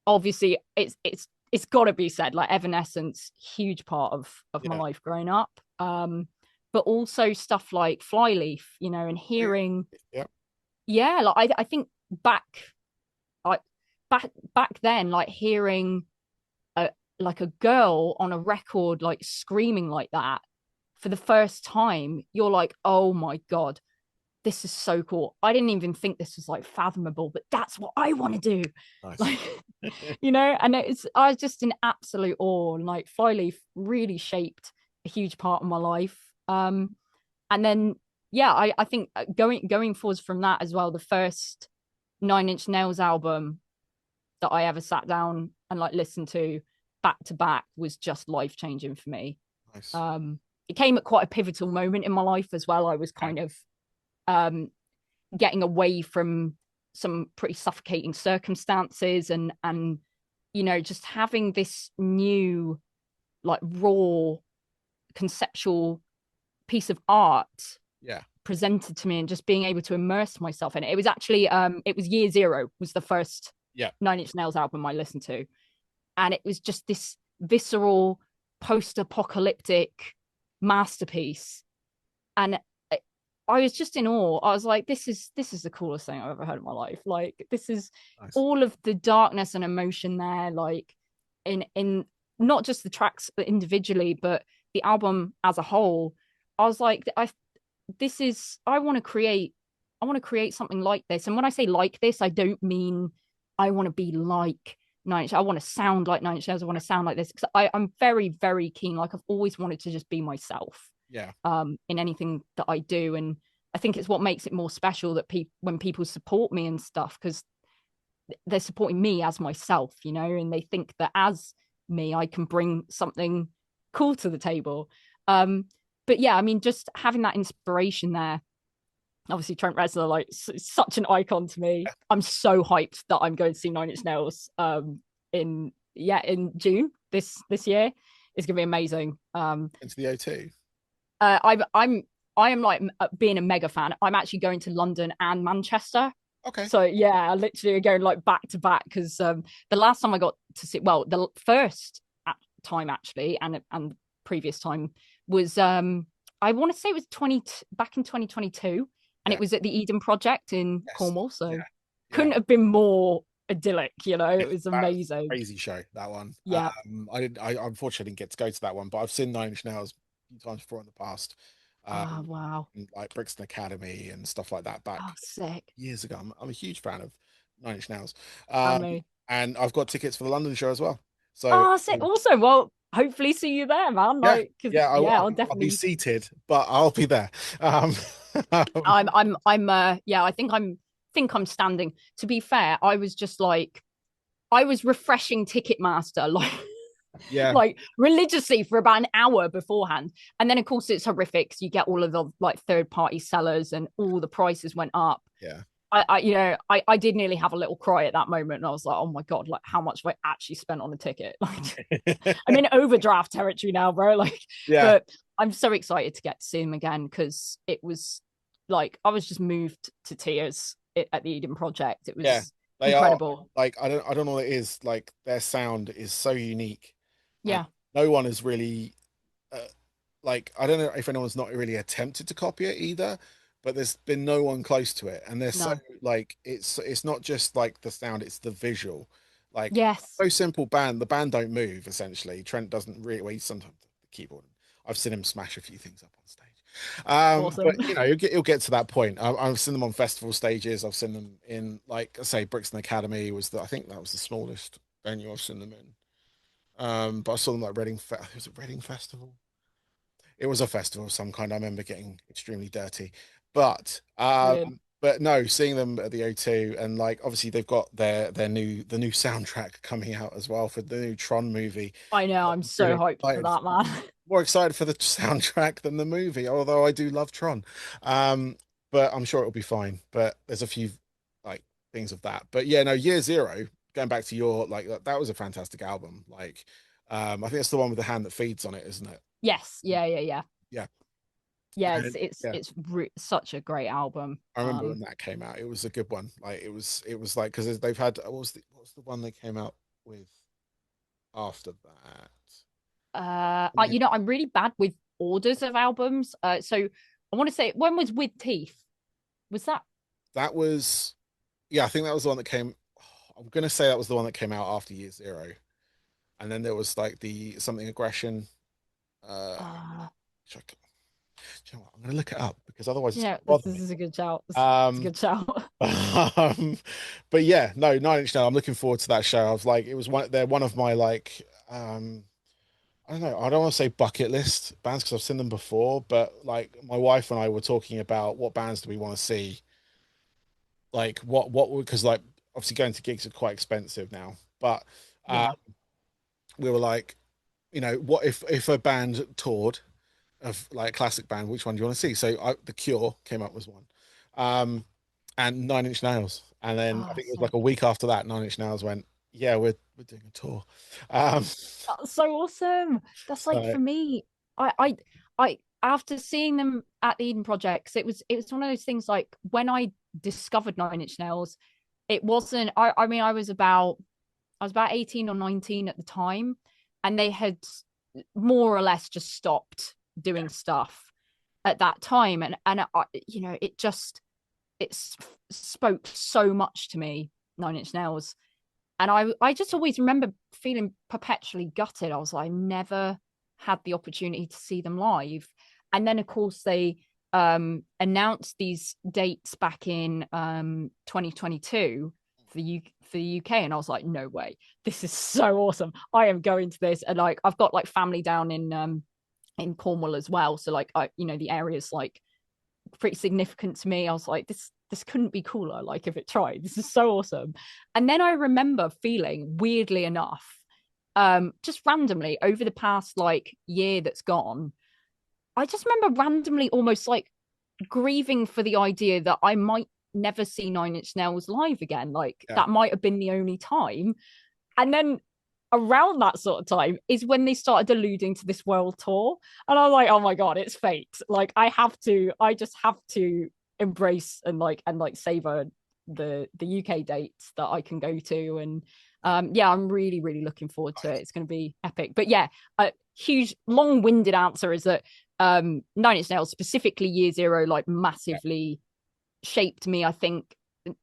obviously it's got to be said, like Evanescence, huge part of my Yeah. life growing up. But also stuff like Flyleaf, and hearing, Yeah. yeah, like I think like back then, like hearing a like a girl on a record like screaming like that for the first time, you're like, oh my god, this is so cool. I didn't even think this was like fathomable, but that's what I want to do. Nice. Like, and I was just in absolute awe. And like Flyleaf really shaped a huge part of my life. And then yeah, I think going forwards from that as well, the first Nine Inch Nails album that I ever sat down and like listened to back was just life changing for me. Nice. It came at quite a pivotal moment in my life as well. I was Yeah. kind of getting away from some pretty suffocating circumstances, and just having this new like raw conceptual piece of art Yeah. presented to me, and just being able to immerse myself in it. It was actually it was Year Zero was the first Yeah. Nine Inch Nails album I listened to, and it was just this visceral post-apocalyptic masterpiece. And I was just in awe. I was like, this is the coolest thing I've ever heard in my life. Like this is Nice. all of the darkness and emotion there, like in not just the tracks individually, but the album as a whole. I was like, I want to create something like this. And when I say like this, I don't mean I want to be like Nine Inch. I want to sound like Nine Inch Nails. I want to sound like this, because I'm very, very keen. Like I've always wanted to just be myself Yeah. in anything that I do. And I think it's what makes it more special that when people support me and stuff, because they're supporting me as myself, and they think that as me, I can bring something cool to the table. But yeah, I mean, just having that inspiration there. Obviously, Trent Reznor, like such an icon to me. I'm so hyped that I'm going to see Nine Inch Nails in June this year. It's gonna be amazing. Into the O2. I am like being a mega fan. I'm actually going to London and Manchester. Okay. So yeah, I literally going like back to back, because the last time I got to see, well, the first time actually, and previous time was I want to say it was back in 2022, and Yeah. it was at the Eden Project in Yes. Cornwall. So Yeah. Yeah. couldn't have been more idyllic, you know. It was That was a amazing. crazy show, that one. Yeah. I unfortunately didn't get to go to that one, but I've seen Nine Inch Nails a few times before in the past. Oh, Um, wow. like Brixton Academy and stuff like that back Oh, sick. years ago. I'm a huge fan of Nine Inch Nails. I Um, mean, and I've got tickets for the London show as well. So oh, sick. Also, well, hopefully see you there, man. yeah, Like, because yeah, yeah, I'll I'll be definitely. seated, but I'll be there. Um, Yeah, I think I'm standing. To be fair, I was just like, I was refreshing Ticketmaster, like, yeah, like religiously for about an hour beforehand. And then, of course, it's horrific. So you get all of the like third party sellers and all the prices went up. yeah. I did nearly have a little cry at that moment. And I was like, oh my God, like how much have I actually spent on a ticket? Like I'm in overdraft territory now, bro. Like, Yeah, but I'm so excited to get to see him again because it was like I was just moved to tears at the Eden Project. It yeah. was They are incredible. like I don't know what it is. Like their sound is so unique, and Yeah, no one has really uh, like I don't know if anyone's not really attempted to copy it either, but there's been no one close to it. And they're so no, like it's not just like the sound, it's the visual. Like yes, so simple band, the band don't move essentially. Trent doesn't really well, he's sometimes the keyboard. I've seen him smash a few things up on stage. But awesome. you know, you'll get to that point. I've seen them on festival stages. I've seen them in like I say, Brixton Academy was I think that was the smallest venue I've seen them in. But I saw them like it was a Reading Festival. It was a festival of some kind. I remember getting extremely dirty, but Brilliant. no, seeing them at the O2 and like obviously they've got the new soundtrack coming out as well for the new Tron movie. I know. I'm so Really hyped for excited, that, man. more excited for the soundtrack than the movie, although I do love Tron. Um, but I'm sure it'll be fine. But there's a few like things of that. But yeah, no, Year Zero, going back to your like that was a fantastic album. Like, I think it's the one with the hand that feeds on it, isn't it? Yes. Yeah. Yeah. Yeah. Yeah. Yeah. It's And it's yeah, it's such a great album. I remember when that came out. It was a good one. Like it was like because they've had what was the one they came out with after that? You know, I'm really bad with orders of albums. So I want to say, when was With Teeth? Was that? That was yeah, I think that was the one that came. I'm gonna say that was the one that came out after Year Zero, and then there was like the something aggression. Uh, Uh, which you know what, I'm gonna look it up because otherwise it's yeah, gonna this, bother this me. is a good shout. It's a Um, good shout. um, but yeah, no, Nine Inch Nails. I'm looking forward to that show. I was like, it was they're one of my like, I don't know. I don't want to say bucket list bands because I've seen them before, but like my wife and I were talking about what bands do we want to see, like what because like obviously going to gigs are quite expensive now, but uh, Yeah. we were like, you know, what if a band toured of like a classic band, which one do you want to see? So The Cure came up as one, um, and Nine Inch Nails, and then I Oh, think it was like sick. a week after that, Nine Inch Nails went, yeah, we're doing a tour. Um, That's so awesome. That's like so for me, I after seeing them at the Eden Projects, it was one of those things like when I discovered Nine Inch Nails, it wasn't I mean I was about 18 or 19 at the time, and they had more or less just stopped doing stuff at that time. And you know, it spoke so much to me, Nine Inch Nails. And I just always remember feeling perpetually gutted. I was like, I never had the opportunity to see them live. And then, of course, they announced these dates back in 2022 for the UK, and I was like, no way, this is so awesome. I am going to this, and like I've got like family down in Cornwall as well, so like I you know the area's like pretty significant to me. I was like, this couldn't be cooler. Like if it tried, this is so awesome. And then I remember feeling weirdly enough, just randomly over the past like year that's gone, I just remember randomly almost like grieving for the idea that I might never see Nine Inch Nails live again. Like yeah, that might have been the only time. And then around that sort of time is when they started alluding to this world tour. And I was like, oh my God, it's fate. Like I just have to embrace and savor the UK dates that I can go to. And yeah. yeah, I'm really, really looking forward to it. Nice. It's gonna be epic. But yeah, a huge long-winded answer is that Nine Inch Nails, specifically Year Zero, like Yeah, massively shaped me. I think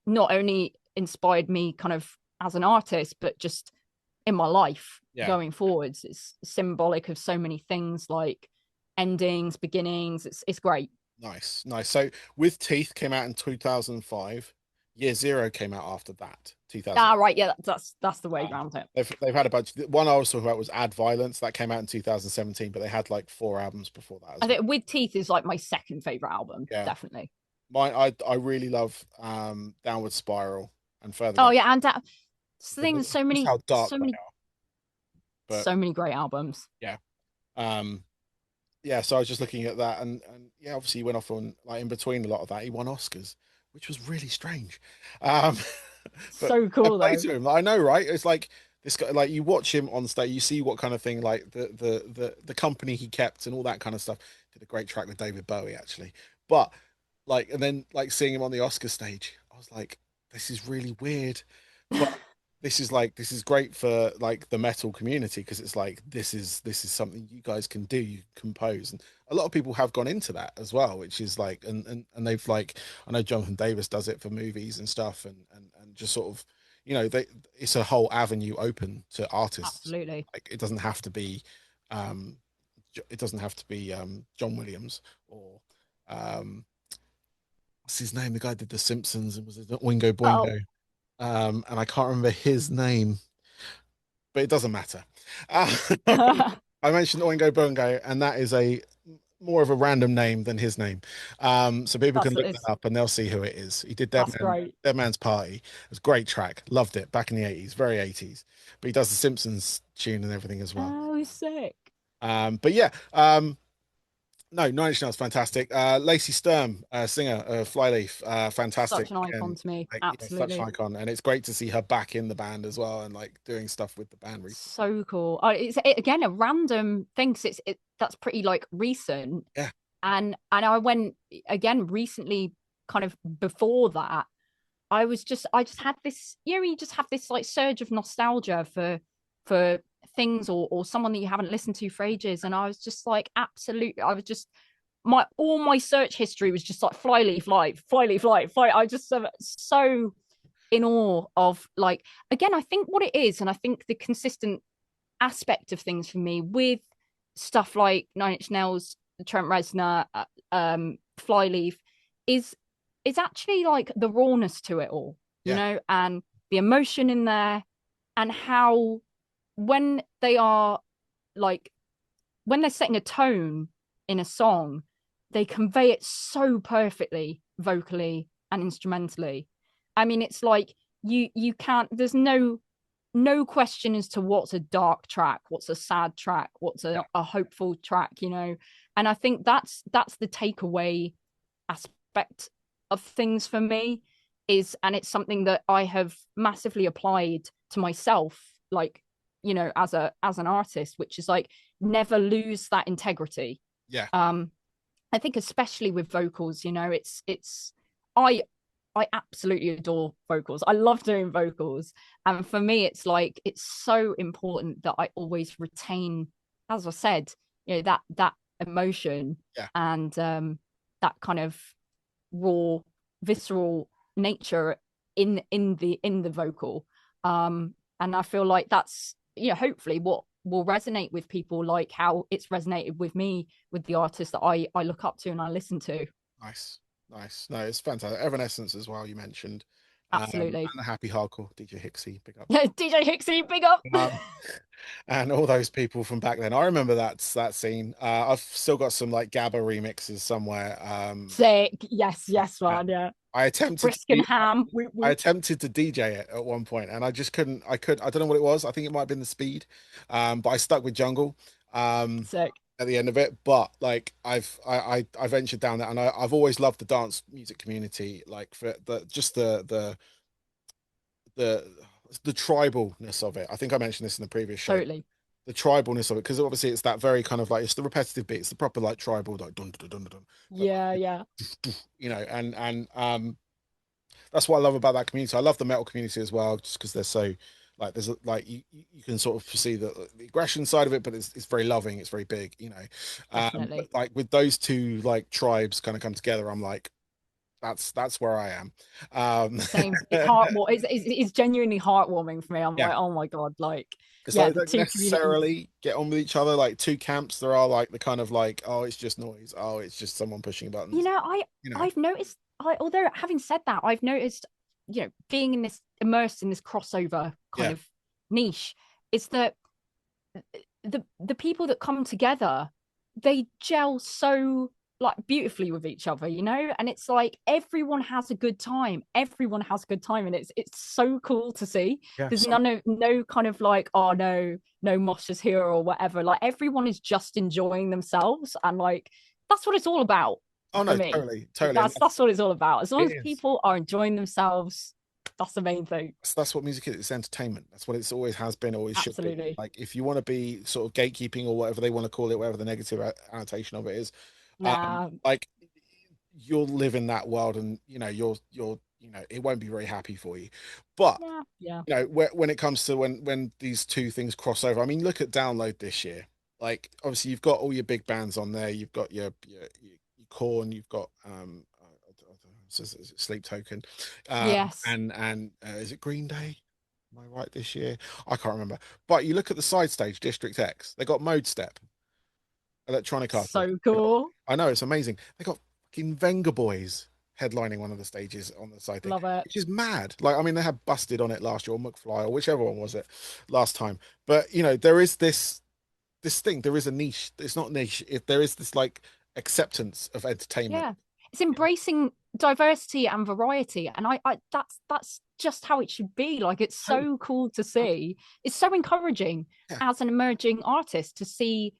not only inspired me kind of as an artist, but just in my life Yeah. going forwards. It's symbolic of so many things, like endings, beginnings. It's great. Nice, nice. So with Teeth came out in 2005. Year Zero came out after that, 2000. Ah, right, yeah, that's the way Um, around it. they've had a bunch. One I was talking about was Ad Violence that came out in 2017, but they had like 4 albums before that I as well. think With Teeth is like my second favorite album, Yeah, definitely. I really love Downward Spiral and Further Oh Down. yeah, and that But thing, just how dark they are. But so many great albums. yeah, um, yeah. So I was just looking at that, and yeah, obviously he went off on like in between a lot of that, he won Oscars, which was really strange. Um, but So I cool play though. to him. I know, right? It's like this guy, like you watch him on stage, you see what kind of thing, like the company he kept and all that kind of stuff. Did a great track with David Bowie actually, but like, and then like seeing him on the Oscar stage, I was like, this is really weird, but this is great for like the metal community because it's like this is something you guys can do, you compose, and a lot of people have gone into that as well, which is like, and they've like, I know Jonathan Davis does it for movies and stuff, and just sort of, they, it's a whole avenue open to artists. Absolutely. Like um it doesn't have to be John Williams or um what's his name, the guy that did The Simpsons and was it Oingo Oh, Boingo, and I can't remember his name, but it doesn't matter. Uh, I mentioned Oingo Boingo, and that is a more of a random name than his name. So people can look that it's up and they'll see who it is. He did that's great. Dead Man's Party. It was a great track. Loved it back in the 80s, very 80s. But he does the Simpsons tune and everything as well. Oh, sick. But yeah, no, Nine Inch Nails, fantastic. Lacey Sturm, singer of Flyleaf, fantastic. Such an icon And to me. like, such an Absolutely. icon. And it's great to see her back in the band as well and like doing stuff with the band recently. So cool. Again a random thing. 'Cause that's pretty like recent. Yeah, And I went again recently, kind of before that. I just had this, you just have this like surge of nostalgia for things, or someone that you haven't listened to for ages. And I was just like, absolutely, I was just my all my search history was just like Flyleaf Live, Flyleaf Live, fly. I just so in awe of, like, again, I think what it is, and I think the consistent aspect of things for me with stuff like Nine Inch Nails, Trent Reznor, Flyleaf, is actually like the rawness to it all, yeah, and the emotion in there, and how when they are like when they're setting a tone in a song, they convey it so perfectly vocally and instrumentally. I mean, it's like you can't. There's no question as to what's a dark track, what's a sad track, what's yeah, a hopeful track, And I think that's the takeaway aspect of things for me, and it's something that I have massively applied to myself, like, as an artist, which is like, never lose that integrity. yeah, um I think especially with vocals, it's I I absolutely adore vocals. I love doing vocals. And for me, it's like, it's so important that I always retain, as I said, that emotion, yeah. and that kind of raw, visceral nature in the vocal. And I feel like that's, hopefully what will resonate with people, like how it's resonated with me, with the artists that I look up to and I listen to. Nice, nice. No, it's fantastic. Evanescence as well, you mentioned. And Absolutely. the Happy Hardcore, DJ Hixie, big up. DJ Hixie, big up. Um, and all those people from back then. I remember that scene. I've still got some like Gabba remixes somewhere. Sick. Yes, yes, Uh, man. Yeah. I attempted to Brisk and ham. Whoop, I whoop. attempted to DJ it at one point and I just couldn't. I don't know what it was. I think it might have been the speed. But I stuck with Jungle Sick. at the end of it. But like I ventured down that and I've always loved the dance music community, like for the the tribalness of it. I think I mentioned this in the previous show. Totally. The tribalness of it, because obviously it's that very kind of like, it's the repetitive beat, it's the proper like tribal, like dun dun dun dun, dun, but Yeah, yeah. and that's what I love about that community. I love the metal community as well, just because they're so like, there's like you can sort of see the aggression side of it, but it's very loving, it's very big. But Definitely. like with those two like tribes kind of come together, I'm like, that's where I am. Um, Same. It's heart. It's genuinely heartwarming for me. I'm yeah, like, oh my god, like, it's yeah, like they the don't two communities. necessarily get on with each other. Like two camps, there are like the kind of like, oh, it's just noise. Oh, it's just someone pushing You buttons. know, I You know, I've noticed. Although having said that, I've noticed, being in this immersed in this crossover kind yeah, of niche, is that the people that come together, they gel so like beautifully with each other, and it's like everyone has a good time, and it's so cool to see. yeah. There's Some no kind of like, oh no moshes here or whatever. Like everyone is just enjoying themselves, and like that's what it's all about oh for no, me. totally, Like, totally. And that's what it's all about. As long it as is. people are enjoying themselves, that's the main thing. That's what music is. It's entertainment. That's what it's always has been, always should be. Absolutely. Like if you want to be sort of gatekeeping or whatever they want to call it, whatever the negative annotation of it is, Nah. like you'll live in that world, and it won't be very happy for you. But Yeah. Yeah. when it comes to when these two things cross over, I mean, look at Download this year. Like obviously you've got all your big bands on there. You've got your Korn, you've got Sleep Token, Yes. and is it Green Day? Am I right this year? I can't remember. But you look at the side stage, District X. They got Mode Step, electronic artists. So cool. I know it's amazing. They got fucking Venga Boys headlining one of the stages on the side thing, Love it. which is mad. Like, I mean, they had Busted on it last year, or McFly, or whichever one was it last time. But there is this thing. There is a niche. It's not niche. If there is this like acceptance of entertainment. Yeah. It's embracing diversity and variety. And I that's just how it should be. Like it's Totally. so cool to see. It's so encouraging Yeah. as an emerging artist to see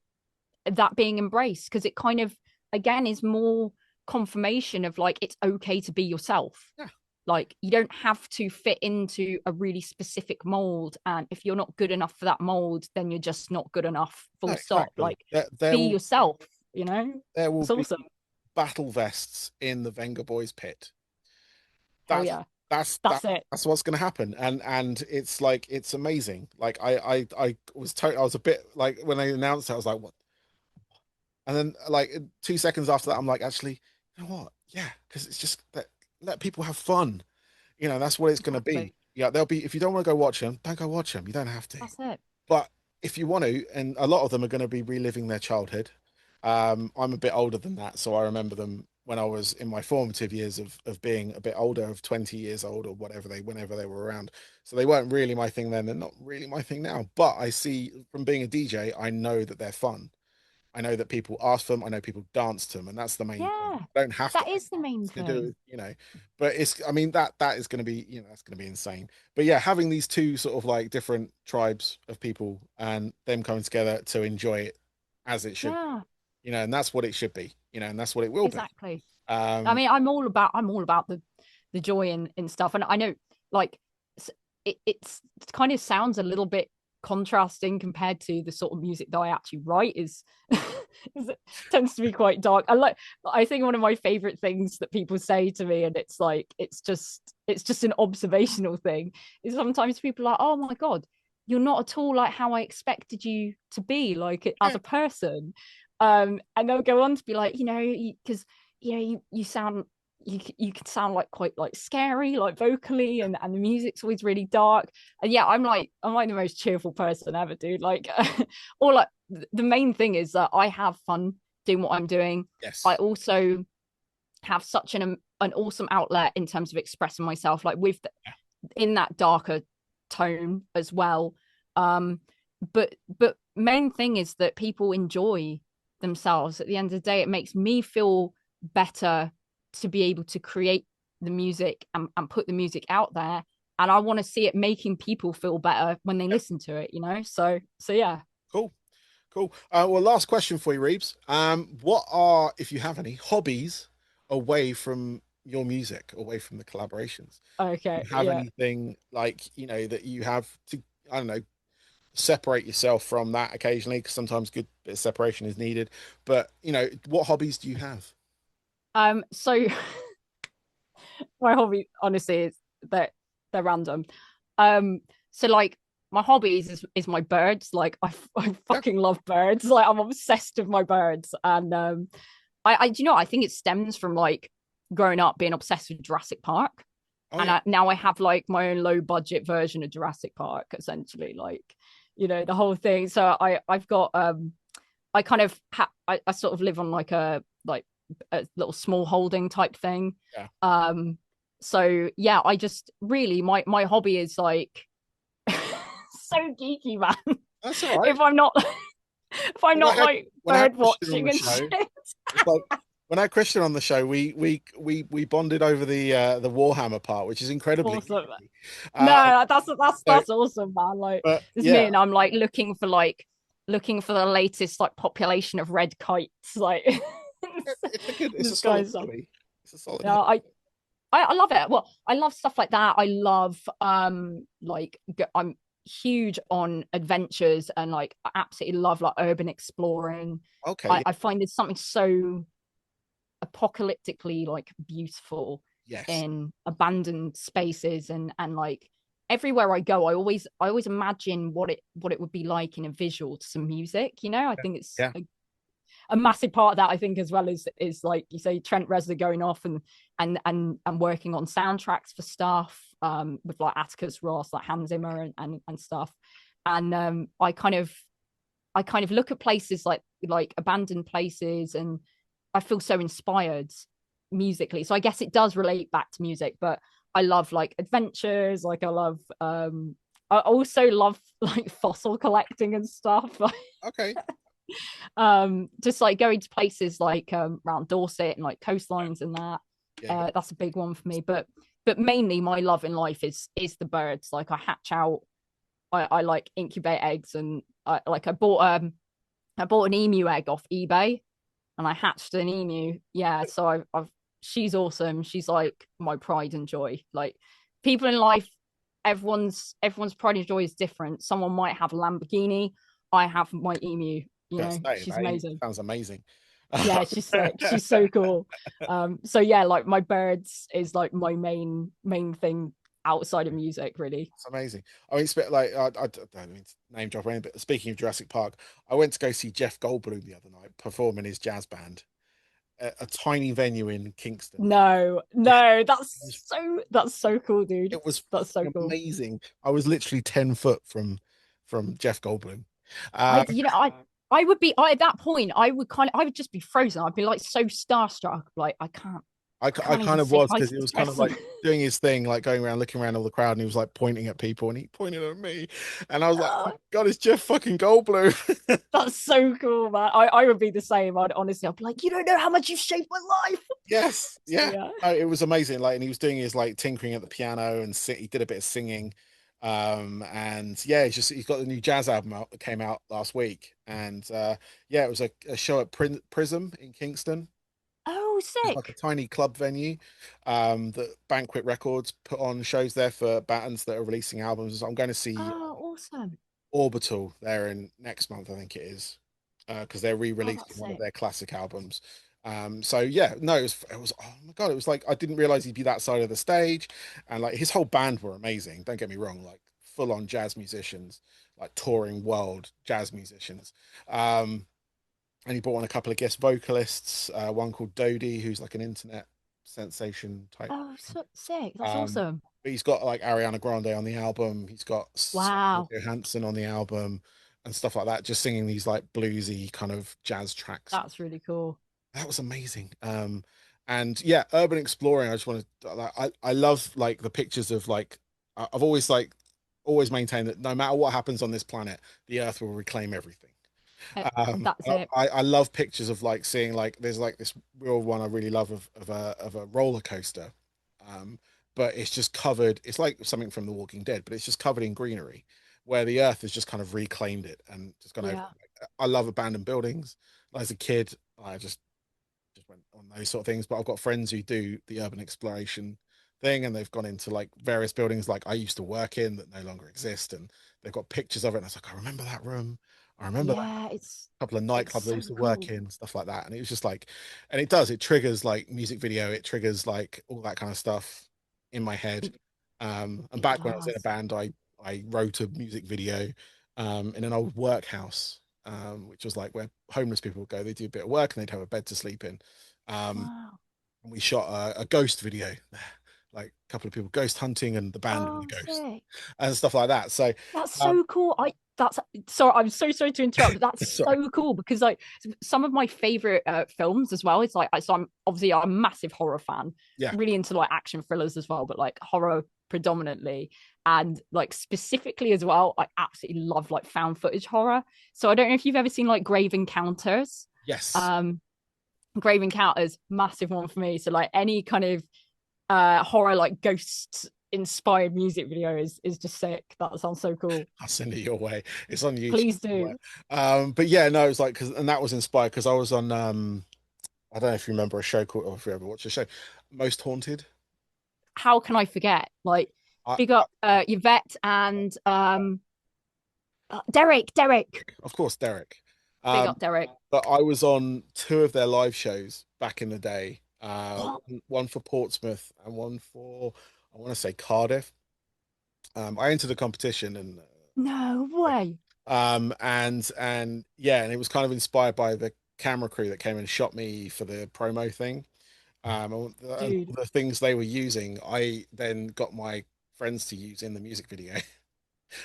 that being embraced, because it kind of again is more confirmation of like it's okay to be yourself. Yeah. Like you don't have to fit into a really specific mold, and if you're not good enough for that mold, then you're just not good enough, No, full stop. exactly. Like There be will yourself, there will it's be awesome. battle vests in the Venga Boys pit. Hell That's yeah, that's that that's it. that's what's going to happen, and it's like it's amazing. Like I was a bit like when they announced it, I was like, what? And then like 2 seconds after that, I'm like, actually, you know what? Yeah, because it's just that let people have fun. That's what it's going to be. Exactly. Yeah, they'll be. If you don't want to go watch them, don't go watch them. You don't have to. That's it. But if you want to, and a lot of them are going to be reliving their childhood. I'm a bit older than that, so I remember them when I was in my formative years of being a bit older, of 20 years old or whatever whenever they were around. So they weren't really my thing then. They're not really my thing now. But I see from being a DJ, I know that they're fun. I know that people ask for them. I know people dance to them, and that's the main thing. Yeah, I don't have to that is the main to do thing. it, but I mean, that is going to be, that's going to be insane. But yeah, having these two sort of like different tribes of people and them coming together to enjoy it as it should Yeah, be, and that's what it should be, and that's what it will be. exactly. I Um, mean, I'm all about the joy in stuff, and I know like it kind of sounds a little bit contrasting compared to the sort of music that I actually write it tends to be quite dark. I think one of my favorite things that people say to me, and it's like it's just an observational thing, is sometimes people are like, oh my god, you're not at all like how I expected you to be, like as yeah, a person. And they'll go on to be like, because you sound, you can sound like quite like scary, like vocally, and the music's always really dark. And yeah, I'm like the most cheerful person ever, dude. Like or like the main thing is that I have fun doing what I'm doing. I yes, also have such an awesome outlet in terms of expressing myself, like in that darker tone as well. But main thing is that people enjoy themselves. At the end of the day, it makes me feel better to be able to create the music and put the music out there, and I want to see it making people feel better when they yeah, listen to it, so yeah. cool, cool. Well, last question for you, Reeves. What are, if you have any, hobbies away from your music, away from the collaborations? Okay, You have yeah. anything like, that you have to, I don't know, separate yourself from that occasionally, because sometimes good bit of separation is needed. But what hobbies do you have? So my hobby honestly is that they're random. um so like my hobbies is my birds. Like I Yeah, fucking love birds. Like I'm obsessed with my birds. And I do you know, I think it stems from like growing up being obsessed with Jurassic Park. Oh And yeah. now I have like my own low budget version of Jurassic Park, essentially, like, the whole thing. So I've got I kind of I sort of live on like a little small holding type thing. Yeah. So yeah, I just really my hobby is like so geeky, man. That's all right. If I'm not if I'm When I not had like when I had bird Christian on watching the and show, shit. it's like when I had Christian on the show, we bonded over the Warhammer part, which is incredibly Awesome. easy. No, So, that's awesome, man. Like, but it's me, yeah, and I'm like looking for the latest like population of red kites, like in it's the a sky solid and stuff. hobby. It's a solid Yeah, hobby. I love it. Well, I love stuff like that. I love I'm huge on adventures, and like I absolutely love like urban exploring. Okay, I yeah, find there's something so apocalyptically like beautiful yes, in abandoned spaces, and like everywhere I go, I always imagine what it would be like in a visual to some music. I think it's yeah, a massive part of that, I think, as well, is like you say, Trent Reznor going off and working on soundtracks for stuff, with like Atticus Ross, like Hans Zimmer, and stuff. And I kind of look at places like abandoned places, and I feel so inspired musically. So I guess it does relate back to music, but I love like adventures. Like I also love like fossil collecting and stuff. okay, Just like going to places like around Dorset and like yeah, coastlines and that. yeah, yeah. That's a big one for me. But mainly my love in life is the birds. Like I hatch out, I like incubate eggs, and I bought an emu egg off eBay, and I hatched an emu. Yeah, so I've she's awesome. She's like my pride and joy. Like, people in life, everyone's pride and joy is different. Someone might have a Lamborghini. I have my emu. That's She's that amazing. sounds amazing. Yeah, she's sick. She's so cool. So yeah, like my birds is like my main thing outside of music, really. It's amazing. I mean, like I don't mean to name drop or anything, but speaking of Jurassic Park, I went to go see Jeff Goldblum the other night perform in his jazz band at a tiny venue in Kingston. No, Yeah, no, it was, that's so cool, dude. it was That's so fucking cool. amazing. I was literally 10 foot from Jeff Goldblum. I, Um, you know, I would be, at that point, I would just be frozen. I'd be like so starstruck. Like, I I can't even kind of say was hi because to he this was kind of person. like doing his thing, like going around, looking around all the crowd, and he was like pointing at people, and he pointed at me, and I was like, "Oh my God, it's Jeff fucking Goldblum." That's so cool, man. I would be the same. I'd be like, you don't know how much you've shaped my life. Yes, So yeah. yeah. No, it was amazing. Like, and he was doing his like tinkering at the piano and he did a bit of singing. And yeah, he's got the new jazz album out that came out last week. And yeah, it was a show at Prism in Kingston. Oh, It's like a sick. tiny club venue. That Banquet Records put on shows there for bands that are releasing albums. I'm going to see Oh, awesome. Orbital there in next month, I think it is, because they're Oh, re-releasing that's one of sick. their classic albums. So yeah, no, it was oh my God, it was like I didn't realize he'd be that side of the stage, and like his whole band were amazing. Don't get me wrong, like full on jazz musicians, like touring world jazz musicians. Um, and he brought on a couple of guest vocalists, one called Dodie, who's like an internet sensation type. Oh, so sick. That's Um, awesome. but he's got like Ariana Grande on the album. He's got Scarlett Wow. Johansson on the album and stuff like that, just singing these like bluesy kind of jazz tracks. That's really cool. That was amazing. And yeah, urban exploring. I just wanted, like, I love like the pictures of like, I've always maintained that no matter what happens on this planet, the Earth will reclaim everything. Uh, Um, That's it. I love pictures of like seeing like there's like this real one I really love of a roller coaster, um, but it's just covered. It's like something from The Walking Dead, but it's just covered in greenery, where the Earth has just kind of reclaimed it and just gone over. Yeah. I love abandoned buildings. As a kid, I just went on those sort of things. But I've got friends who do the urban exploration thing, and they've gone into like various buildings like I used to work in that no longer exist, and they've got pictures of it. And I was like, I remember that room. I remember that Yeah, it's couple of it's nightclubs I so used to work cool. in, stuff like that. And it was just like, and it triggers like music video, it triggers like all that kind of stuff in my head. It, And it back when I was in a does. band, I wrote a music video in an old workhouse, which was like where homeless people would go. They do a bit of work and they'd have a bed to sleep in. Um, Wow. and we shot a ghost video, like a couple of people ghost hunting and the band and the Oh, ghost sick. and stuff like that. So, That's um, so cool. That's sorry, I'm so sorry to interrupt, but that's sorry, so cool because like some of my favorite films as well. It's like so I'm obviously I'm a massive horror fan, yeah, really into like action thrillers as well, but like horror predominantly. And like specifically as well, I absolutely love like found footage horror. So I don't know if you've ever seen like Grave Encounters. yes, Um Grave Encounters, massive one for me. So like any kind of horror like ghost inspired music video is just sick. That sounds so cool. I'll send it your way. It's on YouTube Please somewhere. do. But yeah, no, it's like, and that was inspired because I was on, I don't know if you remember a show called, or if you ever watched a show, Most Haunted. How can I forget? Like, I, big up Yvette and Derek. of course, Derek. Big Um, up Derek. but I was on two of their live shows back in the day. What? One for Portsmouth and one for, I want to say Cardiff. I entered the competition and No way. and yeah, and it was kind of inspired by the camera crew that came and shot me for the promo thing. And all Dude. the things they were using, I then got my friends to use in the music video.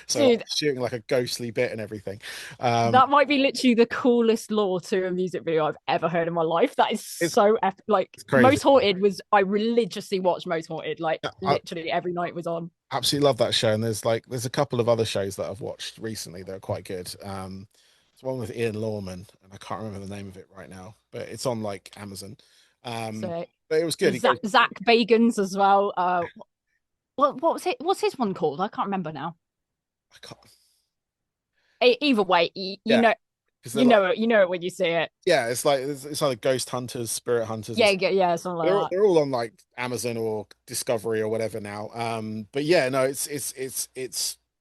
So I was Dude, shooting like a ghostly bit and everything. Um, that might be literally the coolest lore to a music video I've ever heard in my life. That is it's so epic. Like it's crazy. Most Haunted was I religiously watched Most Haunted, like I literally every night was on. absolutely love that show, and there's a couple of other shows that I've watched recently that are quite good. It's one with Ian Lawman, and I can't remember the name of it right now, but it's on like Amazon. So But it was good. there's Zach Bagans as well. What was it? What's his one called? I can't remember now. I can't, Either way, you yeah, know, because they're like, you know it when you see it. yeah, it's like it's either Ghost Hunters, Spirit Hunters, or Yeah, yeah, something like that. they're all on like Amazon or Discovery or whatever now. But yeah, no, it's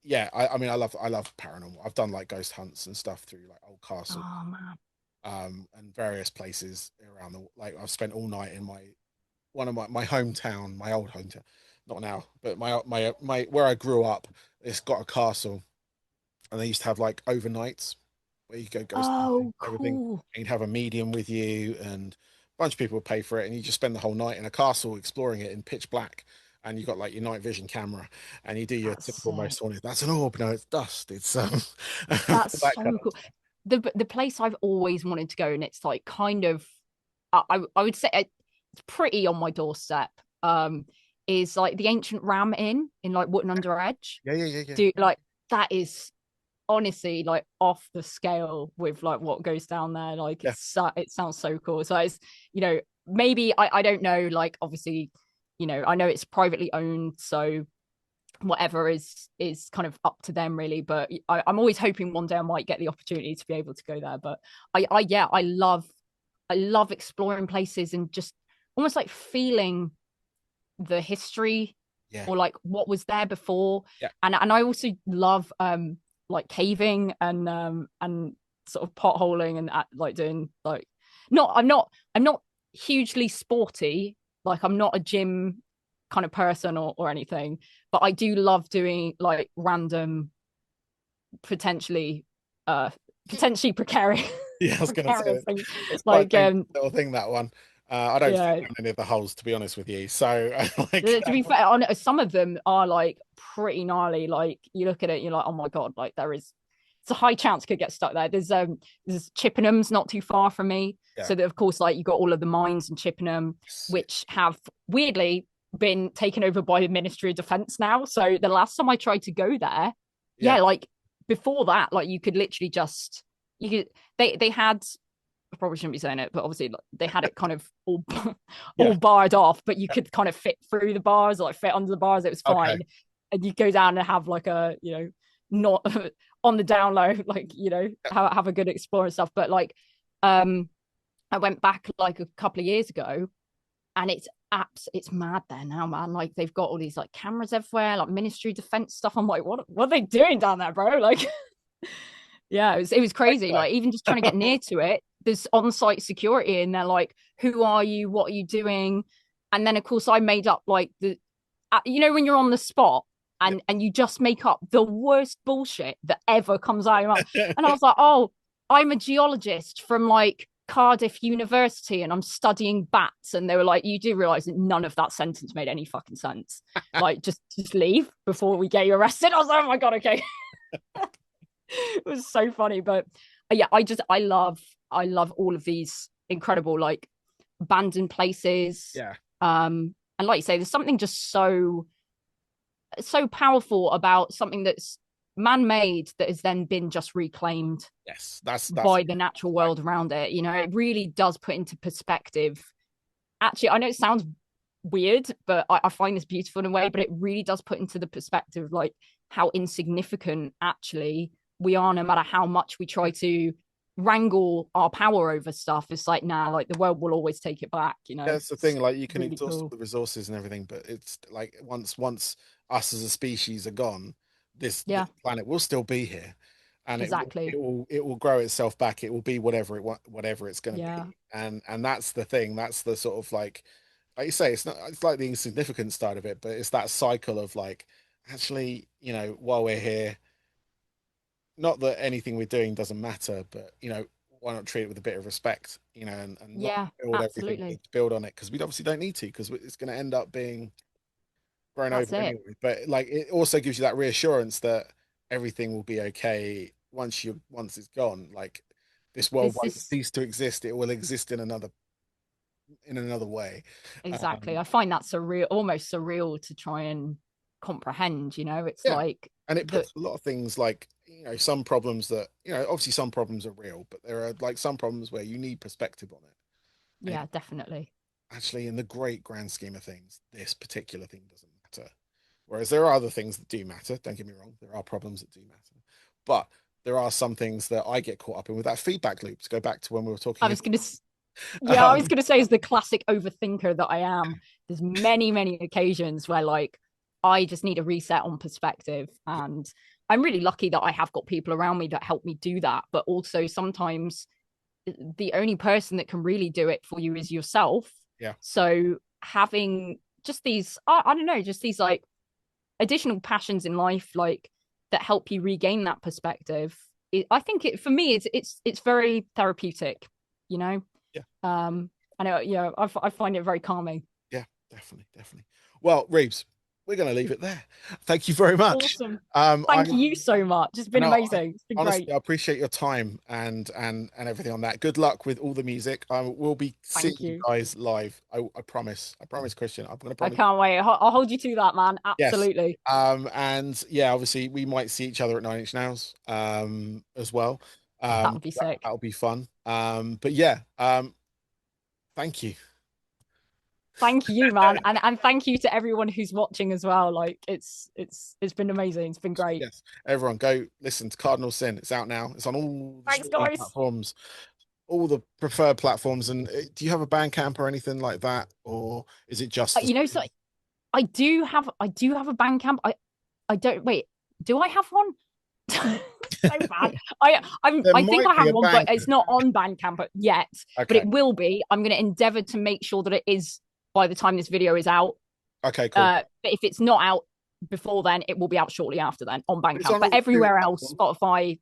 yeah. I mean, I love paranormal. I've done like ghost hunts and stuff through like old castle, Oh man, and various places around the like. I've spent all night in my one of my hometown, my old hometown, not now, but my where I grew up. It's got a castle, and they used to have like overnights where you go ghost hunting, oh everything, cool, and you'd have a medium with you, and a bunch of people would pay for it, and you just spend the whole night in a castle exploring it in pitch black, and you got like your night vision camera, and you do your that's typical sick. most haunted. That's an orb, no, it's dust. It's That's that kind so of cool. The place I've always wanted to go, and it's like kind of, I would say it's pretty on my doorstep. Is like the ancient Ram Inn in like Wootton Under Edge. yeah, yeah, yeah, yeah, Do like that is honestly like off the scale with like what goes down there. Like yeah, it sounds so cool. So it's maybe I don't know. Like obviously I know it's privately owned, so whatever is kind of up to them really. But I'm always hoping one day I might get the opportunity to be able to go there. But I love exploring places and just almost like feeling the history yeah, or like what was there before. yeah. And I also love like caving and sort of potholing and like doing like not I'm not hugely sporty, like I'm not a gym kind of person or anything, but I do love doing like random potentially uh potentially precarious Yeah, I was gonna say precarious things it's quite like a dangerous little thing, that one. I don't fit yeah. down any of the holes, to be honest with you. So like, To be fair, on some of them are like pretty gnarly. Like you look at it, you're like, oh my god, like it's a high chance could get stuck there. There's Chippenham's not too far from me, yeah, so that of course like you got all of the mines in Chippenham, yes, which have weirdly been taken over by the Ministry of Defence now. So the last time I tried to go there, yeah, yeah, like before that, like you could literally just you could they had I probably shouldn't be saying it, but obviously like, they had it kind of all yeah, all barred off, but you yeah. could kind of fit through the bars, like fit under the bars. It was Okay, fine, and you go down and have like a not on the down low, like have a good explore and stuff. But like, I went back like a couple of years ago, and it's mad there now, man. Like they've got all these like cameras everywhere, like Ministry of Defence stuff. I'm like, what are they doing down there, bro? Like, yeah, it was crazy. okay. Like even just trying to get near to it, there's on-site security, and they're like, "Who are you? What are you doing?" And then of course I made up like when you're on the spot Yep. and you just make up the worst bullshit that ever comes out of your mouth. And I was like, "Oh, I'm a geologist from like Cardiff University and I'm studying bats. And they were like, you do realize that none of that sentence made any fucking sense. Like, just leave before we get you arrested. I was like, oh my God, okay. It was so funny. But yeah, I love all of these incredible, like, abandoned places. Yeah. And like you say, there's something just so powerful about something that's man-made that has then been just reclaimed Yes, that's by the natural world around it. You know, it really does put into perspective. Actually, I know it sounds weird, but I find this beautiful in a way, but it really does put into the perspective like how insignificant actually we are, no matter how much we try to wrangle our power over stuff. It's like, nah, like the world will always take it back, you know. that's the It's thing. Like you can really exhaust all cool. the resources and everything, but it's like once us as a species are gone, this Yeah, planet will still be here, and exactly. it will grow itself back. It will be whatever it's going to Yeah. be, and that's the thing. That's the sort of like you say, it's not, it's like the insignificant side of it, but it's that cycle of like, actually, while we're here, not that anything we're doing doesn't matter, but why not treat it with a bit of respect, and not Yeah, build everything we absolutely. need to build on it, because we obviously don't need to, because it's going to end up being grown That's over it. anyway. But like, it also gives you that reassurance that everything will be okay once it's gone. Like, this world There's won't this cease to exist; it will exist in another way. exactly. Um, I find that surreal, almost surreal to try and comprehend, you know. It's Yeah. like And it the puts a lot of things like, some problems that, obviously some problems are real, but there are like some problems where you need perspective on it. And yeah, definitely. actually, in the great grand scheme of things, this particular thing doesn't matter. Whereas there are other things that do matter. Don't get me wrong, there are problems that do matter. But there are some things that I get caught up in with that feedback loop. To go back to when we were I talking. was gonna Yeah, I was Um, gonna say as the classic overthinker that I am, there's many occasions where like I just need a reset on perspective. And I'm really lucky that I have got people around me that help me do that. But also sometimes the only person that can really do it for you is yourself. yeah, So having just these, I don't know, just these like additional passions in life, like that help you regain that perspective. I think it for me, it's very therapeutic, you know. yeah, Um, I know, I find it very calming. yeah, definitely, definitely. Well, Reeves, we're going to leave it there. Thank you very much. Awesome. I Thank you so much. It's been No, amazing. It's been honestly, great. I appreciate your time and everything on that. Good luck with all the music. I will be seeing Thank you you. guys live. I promise. I promise, Christian. I'm gonna I promise. can't wait. I'll hold you to that, man. Yes. Absolutely. And yeah, obviously we might see each other at Nine Inch Nails as well. That would be sick. That'll be fun. But yeah, thank you. Thank you, man. And thank you to everyone who's watching as well. Like it's been amazing. It's been great. Yes, everyone go listen to Cardinal Sin. It's out now. It's on all the Thanks, streaming guys. platforms, all the preferred platforms. And do you have a Bandcamp or anything like that, or is it just the You know, so I do have a Bandcamp. I don't wait. Do I have one? So bad. There I think I might be have a one, but Bandcamp. it's not on Bandcamp yet. But Okay. it will be. I'm going to endeavor to make sure that it is by the time this video is out. Okay, cool. But if it's not out before then, it will be out shortly after then on It's Bandcamp. on But all the streaming everywhere else, platforms. Spotify,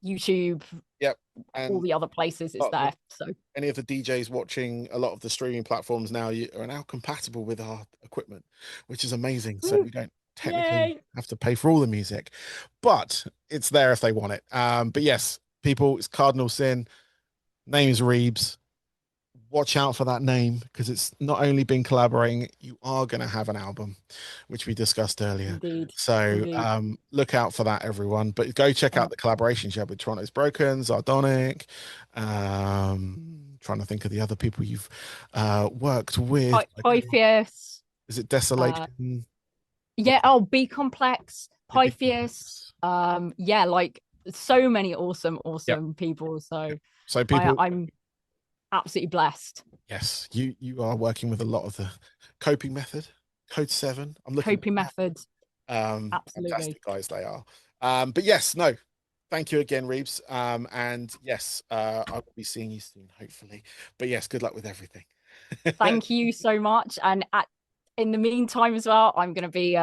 YouTube, Yep. all And the other places, a it's lot of there. So any of the DJs watching a lot of the streaming platforms now are now compatible with our equipment, which is amazing. So woo, we don't technically yay! have to pay for all the music, but it's there if they want it. But yes, people, it's Cardinal Sin. Name is Reebs. Watch out for that name, because it's not only been collaborating, you are going to have an album, which we discussed earlier. Indeed, So indeed. look out for that, everyone. But go check Uh, out the collaborations you have with Toronto's Broken, Zardonic. Trying to think of the other people you've worked with. Pythias, Is it uh, Desolation? yeah. Oh, B Complex, The big Pythias. Yeah, like so many Yep. awesome people. Yep. So So people, I'm absolutely blessed. yes, you are working with a lot of the coping method, Code 7. I'm looking at Coping methods, absolutely. fantastic guys they are. But yes, no, thank you again, Reeves. And yes, I will be seeing you soon, hopefully. But yes, good luck with everything. Thank you so much. And in the meantime as well, I'm going to be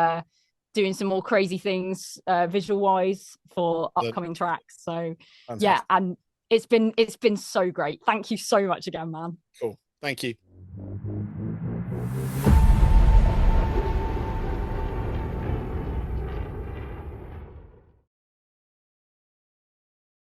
doing some more crazy things visual wise for upcoming tracks. So yeah, Fantastic. and It's been so great. Thank you so much again, man. Cool. Thank you.